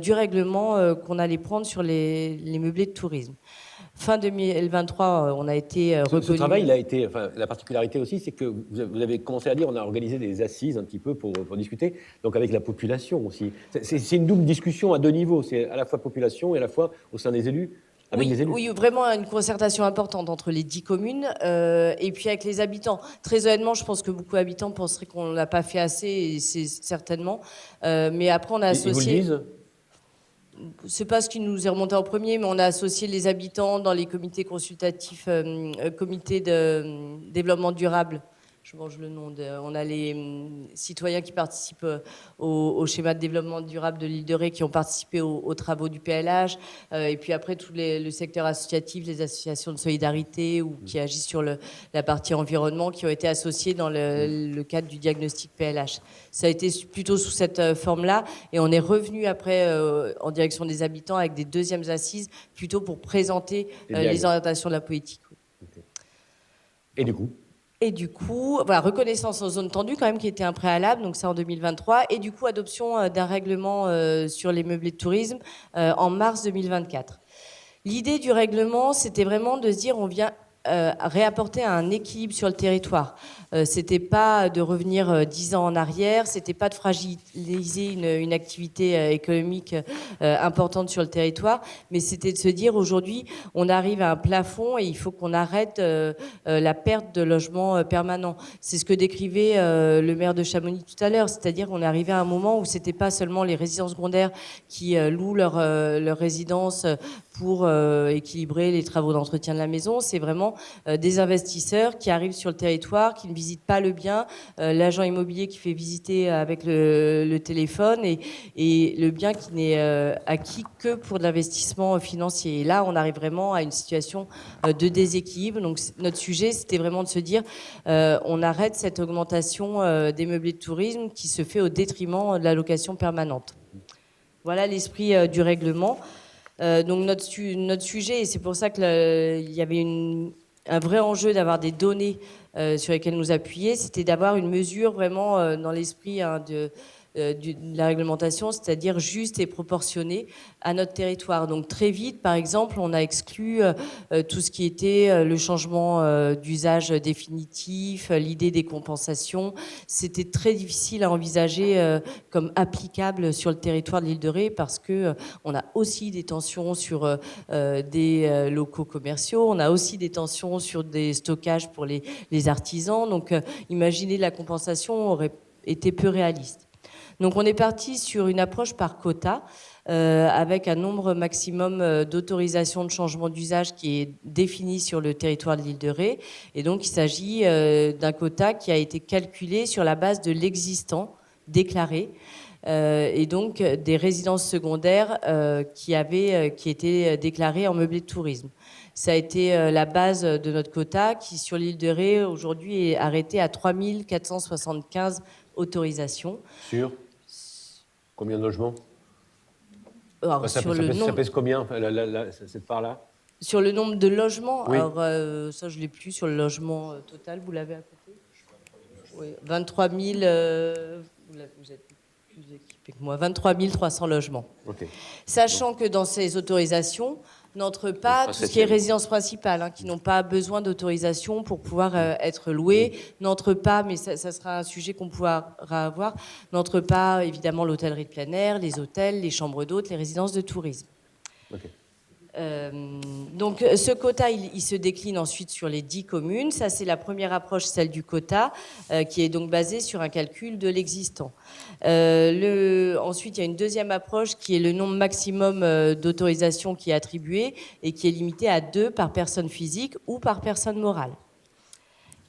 du règlement qu'on allait prendre sur les meublés de tourisme. Fin 2023, on a été reconnu. Ce travail, il a été. Enfin, la particularité aussi, c'est que vous avez commencé à dire, on a organisé des assises un petit peu pour discuter, donc avec la population aussi. C'est une double discussion à deux niveaux. C'est à la fois population et à la fois au sein des élus. Avec les élus. Oui, vraiment une concertation importante entre les 10 communes et puis avec les habitants. Très honnêtement, je pense que beaucoup d'habitants penseraient qu'on n'a pas fait assez, et c'est certainement. Mais après, on a associé. Ils vous le disent ? c'est pas ce qui nous est remonté en premier, mais on a associé les habitants dans les comités consultatifs, comités de développement durable. Je mange le nom. On a les citoyens qui participent au schéma de développement durable de l'île de Ré, qui ont participé aux travaux du PLH, et puis après tout le secteur associatif, les associations de solidarité ou qui agissent sur la partie environnement, qui ont été associés dans le cadre du diagnostic PLH. Ça a été plutôt sous cette forme-là, et on est revenu après en direction des habitants avec des deuxièmes assises, plutôt pour présenter les orientations de la politique. Okay. Et du coup, voilà, reconnaissance en zone tendue quand même qui était un préalable, donc ça en 2023, et du coup adoption d'un règlement sur les meublés de tourisme en mars 2024. L'idée du règlement, c'était vraiment de se dire on vient réapporter un équilibre sur le territoire. C'était pas de revenir 10 ans en arrière, c'était pas de fragiliser une activité économique importante sur le territoire, mais c'était de se dire aujourd'hui on arrive à un plafond et il faut qu'on arrête la perte de logements permanents. C'est ce que décrivait le maire de Chamonix tout à l'heure, c'est-à-dire qu'on est arrivé à un moment où c'était pas seulement les résidences secondaires qui louent leur résidence pour équilibrer les travaux d'entretien de la maison, c'est vraiment des investisseurs qui arrivent sur le territoire, qui ne visitent pas le bien, l'agent immobilier qui fait visiter avec le téléphone et le bien qui n'est acquis que pour de l'investissement financier. Et là, on arrive vraiment à une situation de déséquilibre. Donc notre sujet, c'était vraiment de se dire on arrête cette augmentation des meublés de tourisme qui se fait au détriment de la location permanente. Voilà l'esprit du règlement. Donc notre sujet, et c'est pour ça qu'il y avait un vrai enjeu d'avoir des données sur lesquelles nous appuyer, c'était d'avoir une mesure vraiment dans l'esprit de la réglementation, c'est-à-dire juste et proportionnée à notre territoire. Donc très vite, par exemple, on a exclu tout ce qui était le changement d'usage définitif, l'idée des compensations. C'était très difficile à envisager comme applicable sur le territoire de l'île de Ré parce que on a aussi des tensions sur des locaux commerciaux, on a aussi des tensions sur des stockages pour les artisans. Donc imaginez la compensation aurait été peu réaliste. Donc on est parti sur une approche par quota avec un nombre maximum d'autorisations de changement d'usage qui est défini sur le territoire de l'île de Ré. Et donc il s'agit d'un quota qui a été calculé sur la base de l'existant déclaré et donc des résidences secondaires qui étaient déclarées en meublé de tourisme. Ça a été la base de notre quota qui, sur l'île de Ré, aujourd'hui est arrêté à 3 475 autorisations. Sur combien de logements? Alors, ça pèse combien, cette part-là? Sur le nombre de logements, oui. Alors ça je ne l'ai plus sur le logement total, vous l'avez à côté? Oui, 23 000, vous êtes plus équipé que moi, 23 300 logements. Okay. Sachant que dans ces autorisations, n'entre pas tout ce qui est résidence principale, qui n'ont pas besoin d'autorisation pour pouvoir être loués, n'entre pas, mais ça sera un sujet qu'on pourra avoir, n'entre pas évidemment l'hôtellerie de plein air, les hôtels, les chambres d'hôtes, les résidences de tourisme. Okay. Donc ce quota, il se décline ensuite sur les 10 communes. Ça, c'est la première approche, celle du quota, qui est donc basée sur un calcul de l'existant. Ensuite, il y a une deuxième approche qui est le nombre maximum d'autorisations qui est attribué et qui est limité à 2 par personne physique ou par personne morale.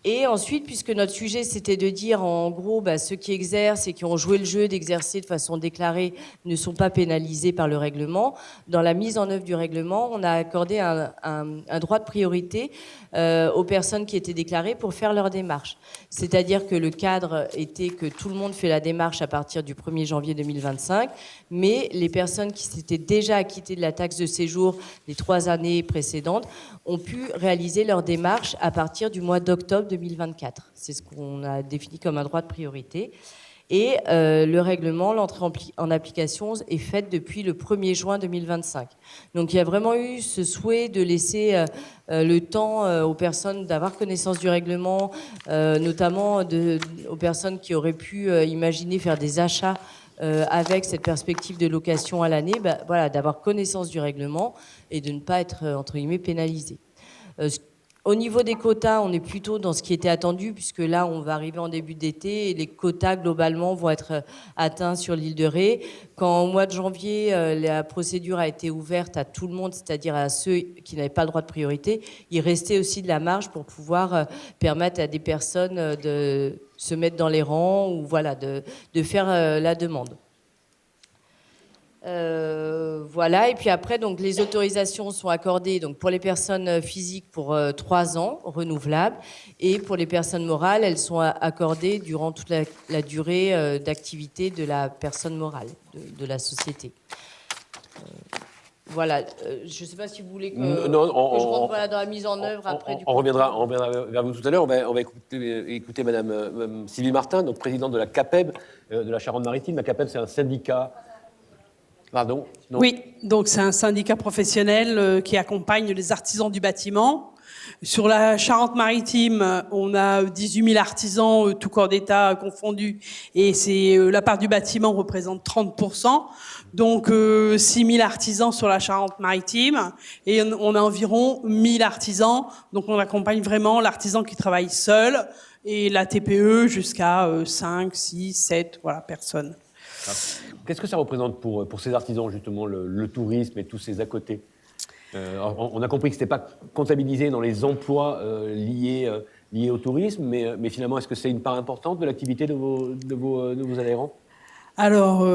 Et ensuite, puisque notre sujet, c'était de dire, en gros, ceux qui exercent et qui ont joué le jeu d'exercer de façon déclarée ne sont pas pénalisés par le règlement, dans la mise en œuvre du règlement, on a accordé un droit de priorité aux personnes qui étaient déclarées pour faire leur démarche. C'est-à-dire que le cadre était que tout le monde fait la démarche à partir du 1er janvier 2025, mais les personnes qui s'étaient déjà acquittées de la taxe de séjour les 3 années précédentes ont pu réaliser leur démarche à partir du mois d'octobre 2024. C'est ce qu'on a défini comme un droit de priorité. Et le règlement, l'entrée en application est faite depuis le 1er juin 2025. Donc il y a vraiment eu ce souhait de laisser le temps aux personnes d'avoir connaissance du règlement, notamment aux personnes qui auraient pu imaginer faire des achats avec cette perspective de location à l'année, voilà, d'avoir connaissance du règlement et de ne pas être, entre guillemets, pénalisé. Au niveau des quotas, on est plutôt dans ce qui était attendu, puisque là, on va arriver en début d'été et les quotas, globalement, vont être atteints sur l'île de Ré. Quand au mois de janvier, la procédure a été ouverte à tout le monde, c'est-à-dire à ceux qui n'avaient pas le droit de priorité, il restait aussi de la marge pour pouvoir permettre à des personnes de se mettre dans les rangs ou voilà, de faire la demande. Voilà, et puis après, donc, les autorisations sont accordées donc, pour les personnes physiques pour 3 ans, renouvelables, et pour les personnes morales, elles sont accordées durant toute la durée d'activité de la personne morale, de la société. Voilà, je ne sais pas si vous voulez que je rentre dans la mise en œuvre après. On reviendra vers vous tout à l'heure. On va écouter Madame Sylvie Martin, donc présidente de la CAPEB, de la Charente-Maritime. La CAPEB, c'est un syndicat. Pardon, non. Oui, donc c'est un syndicat professionnel qui accompagne les artisans du bâtiment. Sur la Charente-Maritime, on a 18 000 artisans, tout corps d'État confondus, et la part du bâtiment représente 30%. Donc 6 000 artisans sur la Charente-Maritime, et on a environ 1 000 artisans. Donc on accompagne vraiment l'artisan qui travaille seul, et la TPE jusqu'à 5, 6, 7 personnes. Qu'est-ce que ça représente pour ces artisans, justement, le tourisme et tous ces à-côtés ? On a compris que ce n'était pas comptabilisé dans les emplois liés au tourisme, mais finalement, est-ce que c'est une part importante de l'activité de vos adhérents ? Alors,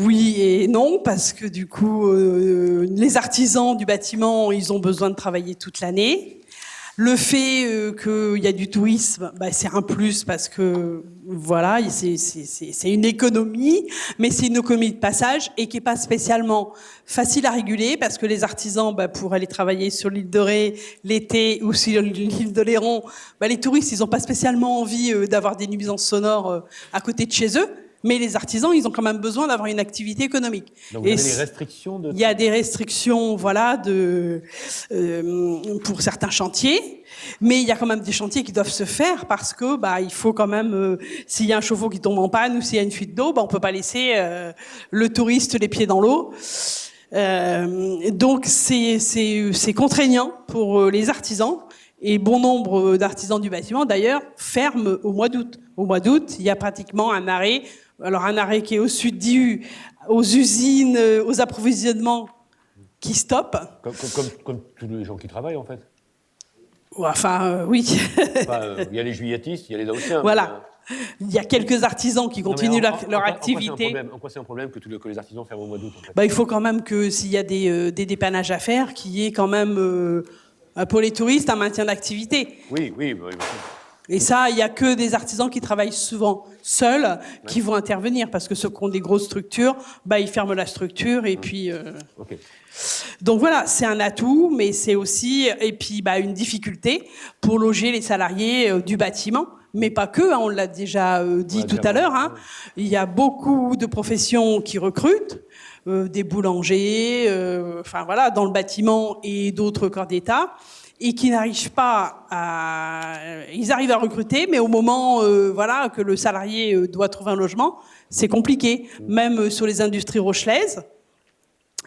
oui et non, parce que du coup, les artisans du bâtiment, ils ont besoin de travailler toute l'année. Le fait qu'il y a du tourisme, c'est un plus parce que voilà, c'est une économie, mais c'est une économie de passage et qui est pas spécialement facile à réguler parce que les artisans, pour aller travailler sur l'île de Ré l'été ou sur l'île de Léron, les touristes, ils ont pas spécialement envie d'avoir des nuisances sonores à côté de chez eux. Mais les artisans, ils ont quand même besoin d'avoir une activité économique. Donc, vous avez des restrictions Il y a des restrictions, pour certains chantiers. Mais il y a quand même des chantiers qui doivent se faire parce que, il faut quand même, s'il y a un chauffe-eau qui tombe en panne ou s'il y a une fuite d'eau, on peut pas laisser le touriste les pieds dans l'eau. Donc, c'est contraignant pour les artisans. Et bon nombre d'artisans du bâtiment, d'ailleurs, ferment au mois d'août. Au mois d'août, il y a pratiquement un arrêt. Alors, un arrêt qui est au sud d'IU, aux usines, aux approvisionnements, qui stoppe. Comme tous les gens qui travaillent, en fait. Enfin, oui. Il y a les juilletistes, il y a les Haussiens. Voilà. Il y a quelques artisans qui continuent leur activité. En quoi c'est un problème que les artisans ferment au mois d'août, en fait ? Il faut quand même que, s'il y a des dépannages à faire, qu'il y ait quand même... pour les touristes, un maintien d'activité. Oui. Et ça, il n'y a que des artisans qui travaillent souvent seuls qui vont intervenir, parce que ceux qui ont des grosses structures, ils ferment la structure et puis... Okay. Donc voilà, c'est un atout, mais c'est aussi une difficulté pour loger les salariés du bâtiment. Mais pas que, on l'a déjà dit tout à l'heure. Il y a beaucoup de professions qui recrutent. Des boulangers, dans le bâtiment et d'autres corps d'État, et qui n'arrivent pas ils arrivent à recruter, mais au moment que le salarié doit trouver un logement, c'est compliqué. Même sur les industries rochelaises,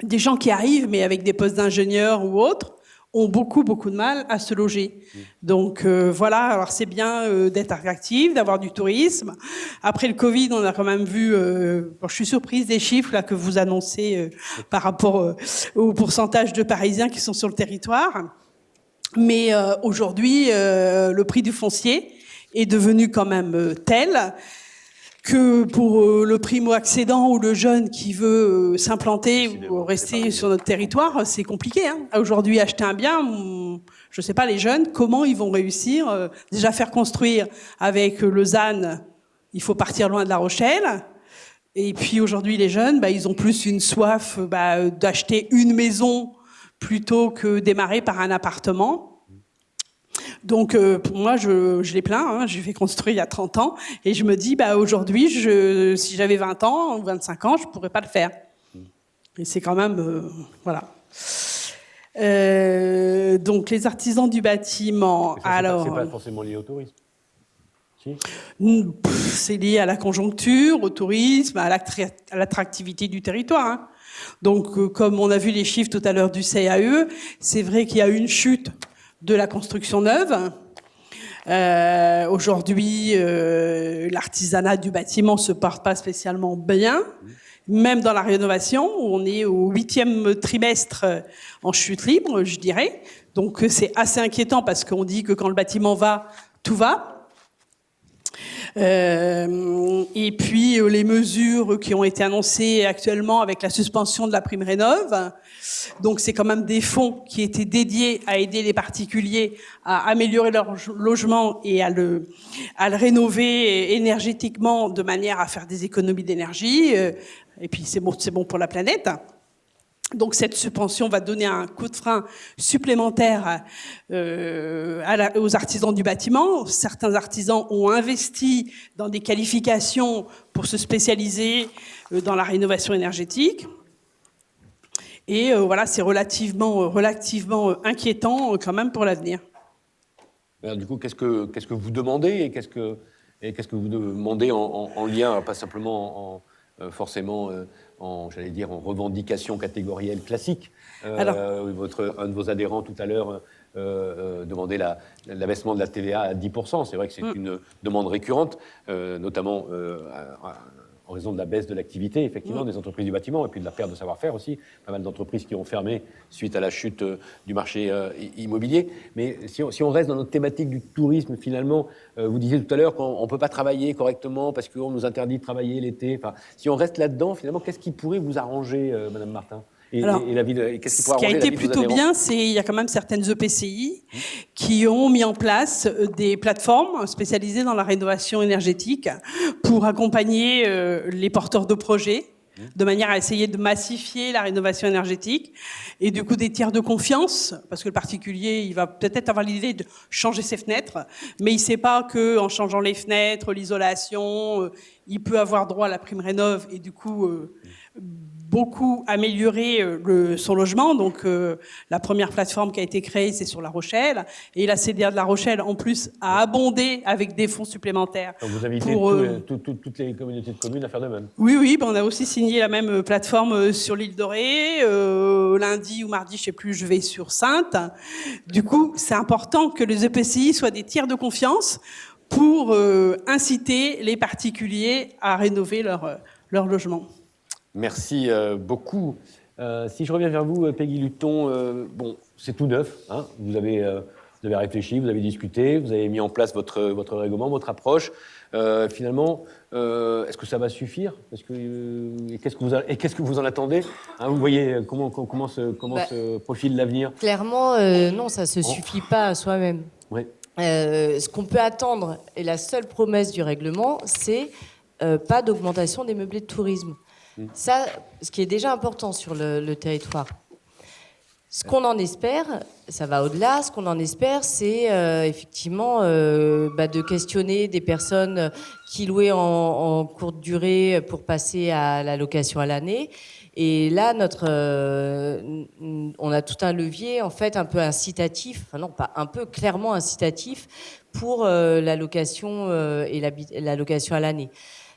des gens qui arrivent, mais avec des postes d'ingénieurs ou autres, ont beaucoup de mal à se loger. Donc alors c'est bien d'être attractif, d'avoir du tourisme. Après le Covid, on a quand même vu, je suis surprise des chiffres là que vous annoncez par rapport au pourcentage de Parisiens qui sont sur le territoire. Mais aujourd'hui, le prix du foncier est devenu quand même tel que pour le primo-accédant ou le jeune qui veut s'implanter ou rester sur notre territoire, c'est compliqué. Aujourd'hui, acheter un bien, je ne sais pas, les jeunes, comment ils vont réussir déjà faire construire avec le ZAN, il faut partir loin de La Rochelle. Et puis aujourd'hui, les jeunes, ils ont plus une soif d'acheter une maison plutôt que démarrer par un appartement. Donc, pour moi, je les plains. J'ai fait construire il y a 30 ans. Et je me dis, aujourd'hui, si j'avais 20 ans ou 25 ans, je ne pourrais pas le faire. Et c'est quand même... voilà. Donc, les artisans du bâtiment... C'est pas forcément lié au tourisme. Si. C'est lié à la conjoncture, au tourisme, à l'attractivité du territoire. Donc, comme on a vu les chiffres tout à l'heure du CAE, c'est vrai qu'il y a une chute de la construction neuve. Aujourd'hui, l'artisanat du bâtiment se porte pas spécialement bien, même dans la rénovation, où on est au 8e trimestre en chute libre, je dirais. Donc c'est assez inquiétant parce qu'on dit que quand le bâtiment va, tout va. Et puis les mesures qui ont été annoncées actuellement avec la suspension de la prime rénov'. Donc c'est quand même des fonds qui étaient dédiés à aider les particuliers à améliorer leur logement et à le rénover énergétiquement de manière à faire des économies d'énergie. Et puis c'est bon pour la planète. Donc cette subvention va donner un coup de frein supplémentaire aux artisans du bâtiment. Certains artisans ont investi dans des qualifications pour se spécialiser dans la rénovation énergétique. Et voilà, c'est relativement inquiétant quand même pour l'avenir. Alors, du coup, qu'est-ce que vous demandez et qu'est-ce que vous demandez en lien, pas simplement forcément en revendication catégorielle classique. Alors, un de vos adhérents tout à l'heure demandait l'abaissement de la TVA à 10%. C'est vrai que c'est une demande récurrente, notamment en raison de la baisse de l'activité, effectivement, des entreprises du bâtiment, et puis de la perte de savoir-faire aussi. Pas mal d'entreprises qui ont fermé suite à la chute du marché immobilier. Mais si on reste dans notre thématique du tourisme, finalement, vous disiez tout à l'heure qu'on ne peut pas travailler correctement parce qu'on nous interdit de travailler l'été. Enfin, si on reste là-dedans, finalement, qu'est-ce qui pourrait vous arranger, Madame Martin ? Qu'est-ce qui a été plutôt bien, c'est qu'il y a quand même certaines EPCI qui ont mis en place des plateformes spécialisées dans la rénovation énergétique pour accompagner les porteurs de projets de manière à essayer de massifier la rénovation énergétique et du coup des tiers de confiance, parce que le particulier, il va peut-être avoir l'idée de changer ses fenêtres, mais il ne sait pas qu'en changeant les fenêtres, l'isolation, il peut avoir droit à la prime rénov' et du coup beaucoup améliorer son logement. Donc la première plateforme qui a été créée, c'est sur La Rochelle, et la CDA de La Rochelle en plus a abondé avec des fonds supplémentaires. Donc vous invitez toutes les communautés de communes à faire de même. Oui, on a aussi signé la même plateforme sur l'île de Ré. Lundi ou mardi, je ne sais plus, je vais sur Saintes. Du coup, c'est important que les EPCI soient des tiers de confiance pour inciter les particuliers à rénover leur logement. Merci beaucoup. Si je reviens vers vous, Peggy Luton, c'est tout neuf. Hein, vous avez réfléchi, vous avez discuté, vous avez mis en place votre règlement, votre approche. Finalement, est-ce que ça va suffire ? Qu'est-ce que vous en attendez ? Hein, vous voyez comment se profile l'avenir ? Clairement, non, ça ne se suffit pas à soi-même. Ouais. Ce qu'on peut attendre, et la seule promesse du règlement, c'est pas d'augmentation des meublés de tourisme. Ça, ce qui est déjà important sur le territoire. Ce qu'on en espère, ça va au-delà, ce qu'on en espère, c'est effectivement de questionner des personnes qui louaient en courte durée pour passer à la location à l'année. Et là, on a tout un levier, en fait, un peu incitatif, enfin non, pas un peu, clairement incitatif, pour la location et la location à l'année.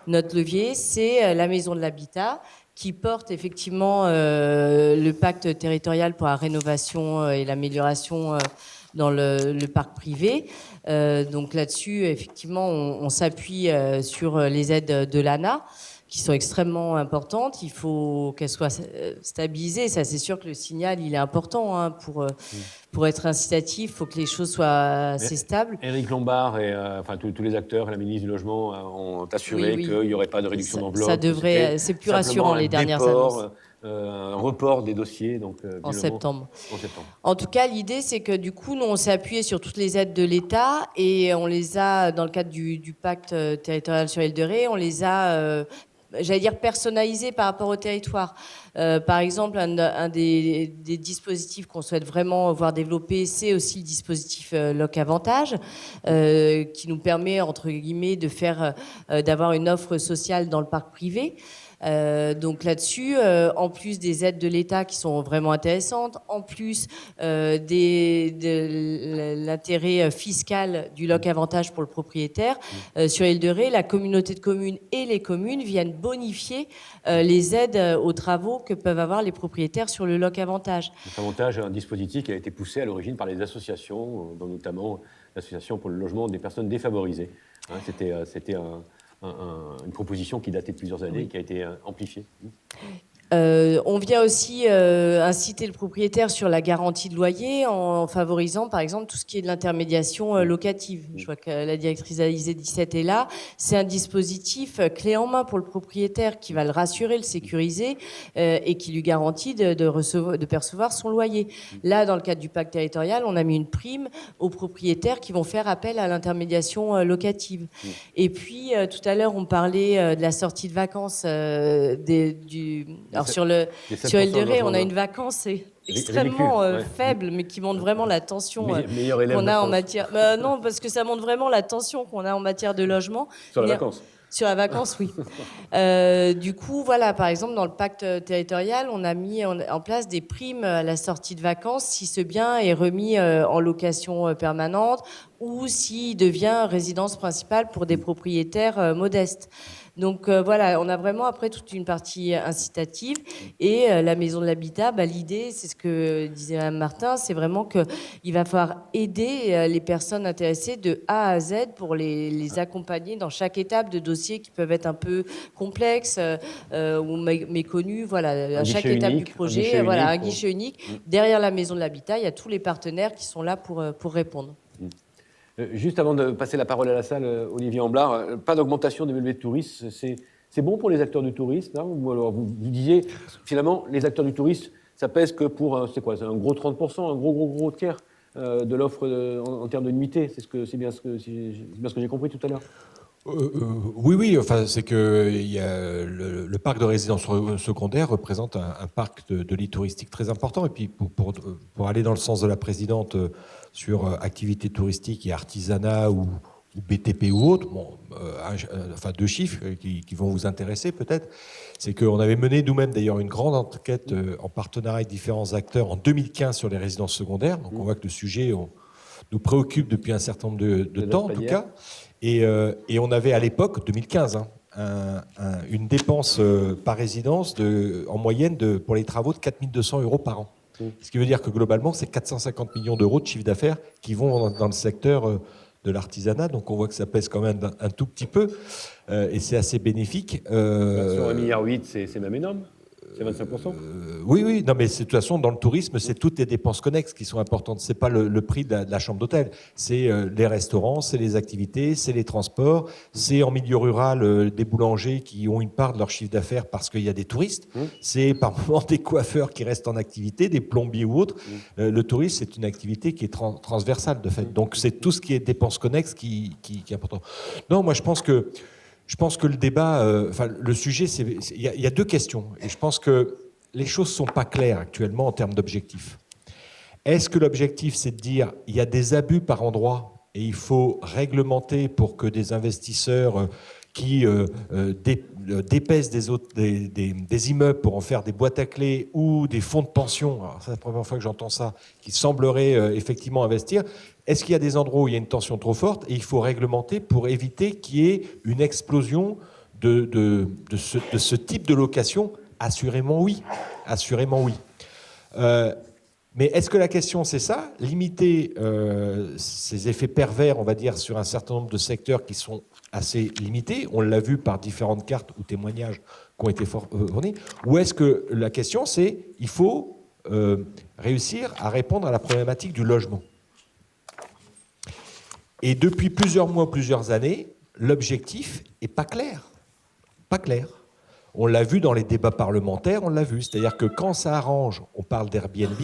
Notre levier, c'est la maison de l'habitat qui porte effectivement le pacte territorial pour la rénovation et l'amélioration dans le parc privé. Donc là-dessus, effectivement, on s'appuie sur les aides de l'ANA qui sont extrêmement importantes. Il faut qu'elles soient stabilisées. Ça, c'est sûr que le signal, il est important pour être incitatif. Il faut que les choses soient assez stables. Éric Lombard et tous les acteurs, la ministre du Logement, ont assuré qu'il n'y aurait pas de réduction d'enveloppe. Ça devrait, c'est plus rassurant les dernières annonces. Un report des dossiers en septembre. En tout cas, l'idée, c'est que du coup, nous, on s'est appuyé sur toutes les aides de l'État et on les a, dans le cadre du pacte territorial sur l'île de Ré, on les a personnalisé par rapport au territoire. Par exemple, un des dispositifs qu'on souhaite vraiment voir développer, c'est aussi le dispositif Loc Avantage, qui nous permet, entre guillemets, d'avoir une offre sociale dans le parc privé. Donc là-dessus, en plus des aides de l'État qui sont vraiment intéressantes, en plus de l'intérêt fiscal du loc avantage pour le propriétaire, sur l'île de Ré, la communauté de communes et les communes viennent bonifier les aides aux travaux que peuvent avoir les propriétaires sur le loc avantage. Loc avantage, un dispositif qui a été poussé à l'origine par les associations, dont notamment l'association pour le logement des personnes défavorisées. Hein, c'était une proposition qui datait de plusieurs années et qui a été amplifiée. On vient aussi inciter le propriétaire sur la garantie de loyer en favorisant par exemple tout ce qui est de l'intermédiation locative. Je vois que la directrice Alizé 17 est là. C'est un dispositif clé en main pour le propriétaire qui va le rassurer, le sécuriser et qui lui garantit de percevoir son loyer. Là, dans le cadre du pacte territorial, on a mis une prime aux propriétaires qui vont faire appel à l'intermédiation locative. Et puis, tout à l'heure, on parlait de la sortie de vacances Alors sur l'île de Ré, on a une vacance extrêmement faible, mais qui montre vraiment la tension qu'on a en matière. Non, parce que ça montre vraiment la tension qu'on a en matière de logement. Sur la vacance. Sur la vacance, oui. Du coup, voilà, par exemple, dans le pacte territorial, on a mis en place des primes à la sortie de vacances si ce bien est remis en location permanente ou s'il devient résidence principale pour des propriétaires modestes. Donc voilà, on a vraiment après toute une partie incitative et la maison de l'habitat, l'idée, c'est ce que disait Mme Martin, c'est vraiment qu'il va falloir aider les personnes intéressées de A à Z pour les accompagner dans chaque étape de dossiers qui peuvent être un peu complexes ou méconnus. Voilà, à chaque étape du projet, un guichet unique. Derrière la maison de l'habitat, il y a tous les partenaires qui sont là pour répondre. Juste avant de passer la parole à la salle, Olivier Amblard, pas d'augmentation des meublés de tourisme, c'est bon pour les acteurs du tourisme, hein, ou alors vous disiez, finalement, les acteurs du tourisme, ça pèse que pour, c'est un gros 30%, un gros tiers de l'offre en termes de nuitées, c'est bien ce que j'ai compris tout à l'heure. Oui, enfin, c'est que le parc de résidence secondaire représente un parc de lits touristiques très important. Et puis, pour aller dans le sens de la présidente sur activités touristiques et artisanat ou BTP ou autre, enfin 2 chiffres qui vont vous intéresser peut-être, c'est qu'on avait mené nous-mêmes d'ailleurs une grande enquête en partenariat avec différents acteurs en 2015 sur les résidences secondaires. Donc on voit que le sujet nous préoccupe depuis un certain nombre de temps en tout cas. Et on avait à l'époque, 2015, une dépense par résidence en moyenne pour les travaux de 4 200 € par an. Ce qui veut dire que globalement, c'est 450 millions d'euros de chiffre d'affaires qui vont dans le secteur de l'artisanat. Donc on voit que ça pèse quand même un tout petit peu et c'est assez bénéfique. Sur 1,8 milliard, c'est même énorme. C'est 25%. Oui. Non, mais de toute façon, dans le tourisme, c'est toutes les dépenses connexes qui sont importantes. C'est pas le prix de la chambre d'hôtel. C'est les restaurants, c'est les activités, c'est les transports, c'est en milieu rural des boulangers qui ont une part de leur chiffre d'affaires parce qu'il y a des touristes. C'est par moment des coiffeurs qui restent en activité, des plombiers ou autres. Le tourisme, c'est une activité qui est transversale de fait. Donc c'est tout ce qui est dépenses connexes qui est important. Non, moi je pense que le débat, le sujet, il y a 2 questions. Et je pense que les choses ne sont pas claires actuellement en termes d'objectifs. Est-ce que l'objectif, c'est de dire il y a des abus par endroit et il faut réglementer pour que des investisseurs qui dépaissent des immeubles pour en faire des boîtes à clés ou des fonds de pension, alors c'est la première fois que j'entends ça, qui sembleraient effectivement investir. Est-ce qu'il y a des endroits où il y a une tension trop forte et il faut réglementer pour éviter qu'il y ait une explosion de ce type de location? Assurément oui. Mais est-ce que la question c'est ça? Limiter ces effets pervers, on va dire, sur un certain nombre de secteurs qui sont assez limités, on l'a vu par différentes cartes ou témoignages qui ont été fournis, ou est-ce que la question c'est il faut réussir à répondre à la problématique du logement? Et depuis plusieurs mois, plusieurs années, l'objectif n'est pas clair. Pas clair. On l'a vu dans les débats parlementaires, on l'a vu. C'est-à-dire que quand ça arrange, on parle d'Airbnb,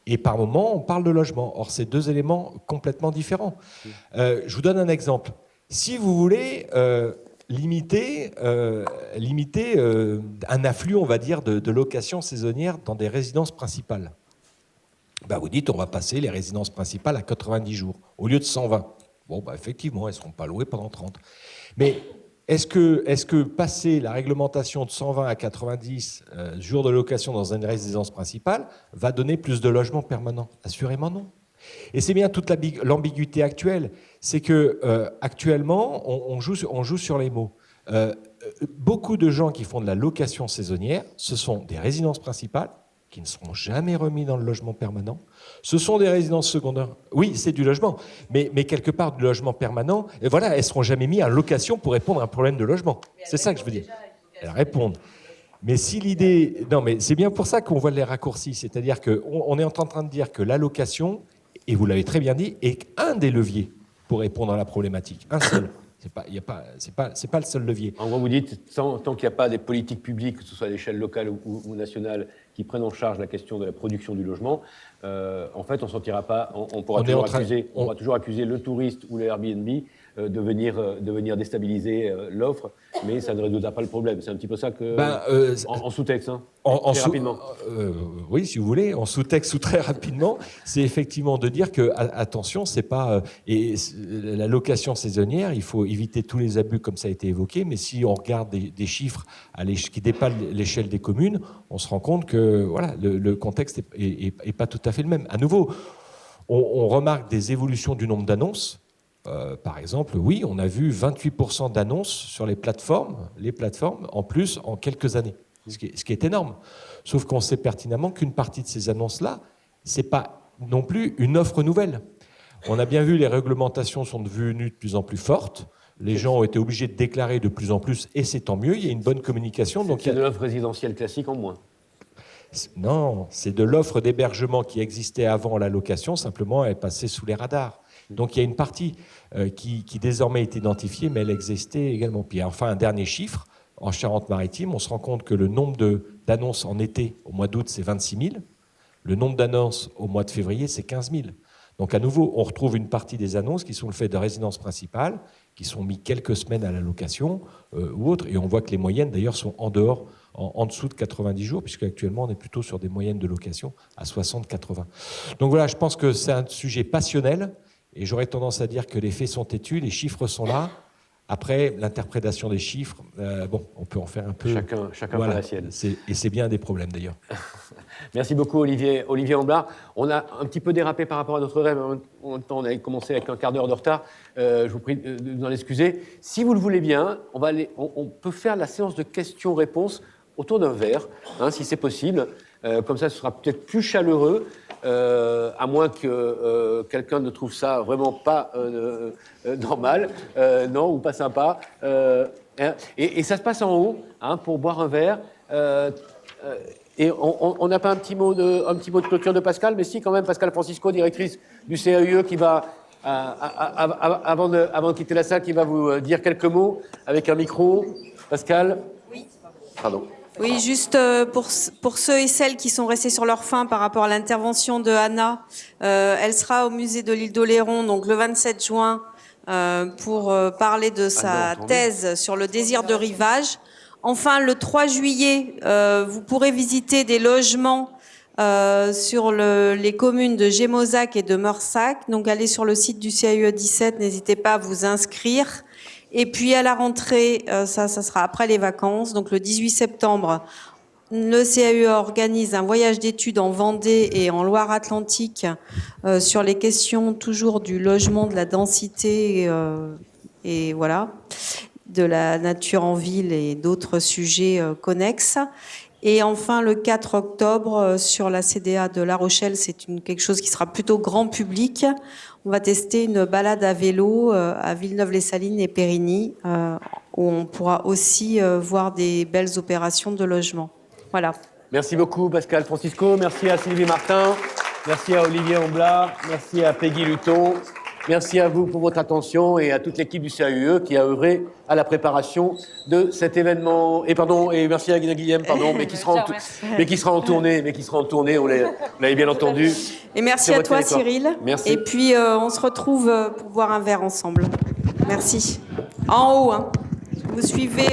et par moment, on parle de logement. Or, c'est 2 éléments complètement différents. Je vous donne un exemple. Si vous voulez limiter un afflux, on va dire, de locations saisonnières dans des résidences principales, vous dites, on va passer les résidences principales à 90 jours, au lieu de 120. Bon, effectivement, elles ne seront pas louées pendant 30. Mais Est-ce que passer la réglementation de 120 à 90 jours de location dans une résidence principale va donner plus de logements permanents? Assurément non. Et c'est bien toute l'ambiguïté actuelle. C'est que actuellement, on joue sur les mots. Beaucoup de gens qui font de la location saisonnière, ce sont des résidences principales qui ne seront jamais remis dans le logement permanent. Ce sont des résidences secondaires. Oui, c'est du logement, mais quelque part du logement permanent. Et voilà, elles ne seront jamais mises en location pour répondre à un problème de logement. C'est ça que je veux dire. Elles répondent. Mais si l'idée... Non, mais c'est bien pour ça qu'on voit les raccourcis. C'est-à-dire qu'on est en train de dire que la location, et vous l'avez très bien dit, est un des leviers pour répondre à la problématique. Un seul. C'est pas le seul levier. En gros, vous dites, tant qu'il n'y a pas des politiques publiques, que ce soit à l'échelle locale ou nationale, qui prennent en charge la question de la production du logement, en fait, on ne sortira pas. On pourra toujours accuser le touriste ou le Airbnb de venir déstabiliser l'offre, mais ça ne résoudra pas le problème. C'est un petit peu ça que en sous-texte, hein, très rapidement. Oui, si vous voulez, en sous-texte ou très rapidement, c'est effectivement de dire que attention, c'est pas la location saisonnière. Il faut éviter tous les abus comme ça a été évoqué. Mais si on regarde des chiffres qui dépassent l'échelle des communes, on se rend compte que voilà, le contexte est pas tout à fait le même. À nouveau, on remarque des évolutions du nombre d'annonces. Par exemple, oui, on a vu 28% d'annonces sur les plateformes en plus en quelques années, ce qui est énorme. Sauf qu'on sait pertinemment qu'une partie de ces annonces-là, c'est pas non plus une offre nouvelle. On a bien vu, les réglementations sont devenues de plus en plus fortes. Les gens ont été obligés de déclarer de plus en plus, et c'est tant mieux. Il y a une bonne communication. Donc c'est de l'offre résidentielle classique en moins. Non, c'est de l'offre d'hébergement qui existait avant la location, simplement elle est passée sous les radars. Donc il y a une partie qui désormais est identifiée, mais elle existait également. Puis enfin, un dernier chiffre, en Charente-Maritime, on se rend compte que le nombre d'annonces en été, au mois d'août, c'est 26 000. Le nombre d'annonces au mois de février, c'est 15 000. Donc à nouveau, on retrouve une partie des annonces qui sont le fait de résidences principales, qui sont mis quelques semaines à la location ou autres. Et on voit que les moyennes, d'ailleurs, sont en dessous de 90 jours, puisque actuellement on est plutôt sur des moyennes de location à 60-80. Donc voilà, je pense que c'est un sujet passionnel. Et j'aurais tendance à dire que les faits sont têtus, les chiffres sont là. Après, l'interprétation des chiffres, on peut en faire un peu... Chacun fait la sienne. Et c'est bien des problèmes, d'ailleurs. Merci beaucoup, Olivier Amblard. On a un petit peu dérapé par rapport à notre rêve. En même temps, on a commencé avec un quart d'heure de retard. Je vous prie de nous en excuser. Si vous le voulez bien, on peut faire la séance de questions-réponses autour d'un verre, si c'est possible. Comme ça, ce sera peut-être plus chaleureux. À moins que quelqu'un ne trouve ça vraiment pas normal, non, ou pas sympa. Et ça se passe en haut, pour boire un verre. Et on n'a pas un petit mot de clôture de Pascal, mais si, quand même, Pascal Francisco, directrice du CAUE, qui va, avant de quitter la salle, qui va vous dire quelques mots avec un micro. Pascal ? Oui. Pardon. Oui, juste pour ceux et celles qui sont restés sur leur faim par rapport à l'intervention de Anna, elle sera au musée de l'île d'Oléron, donc le 27 juin, pour parler de sa thèse sur le désir de rivage. Enfin, le 3 juillet, vous pourrez visiter des logements sur les communes de Gémozac et de Meursac. Donc, allez sur le site du CAUE 17, n'hésitez pas à vous inscrire. Et puis à la rentrée, ça sera après les vacances, donc le 18 septembre, le CAUE organise un voyage d'études en Vendée et en Loire-Atlantique sur les questions toujours du logement, de la densité et voilà, de la nature en ville et d'autres sujets connexes. Et enfin, le 4 octobre, sur la CDA de La Rochelle, c'est quelque chose qui sera plutôt grand public. On va tester une balade à vélo à Villeneuve-les-Salines et Périgny, où on pourra aussi voir des belles opérations de logement. Voilà. Merci beaucoup, Pascal Francisco. Merci à Sylvie Martin. Merci à Olivier Amblard. Merci à Peggy Luton. Merci à vous pour votre attention et à toute l'équipe du CAUE qui a œuvré à la préparation de cet événement. Et merci à Guillaume, mais qui sera en tournée, on l'avait bien entendu. Et merci à toi, Cyril. Merci. Et puis, on se retrouve pour boire un verre ensemble. Merci. En haut, Vous suivez...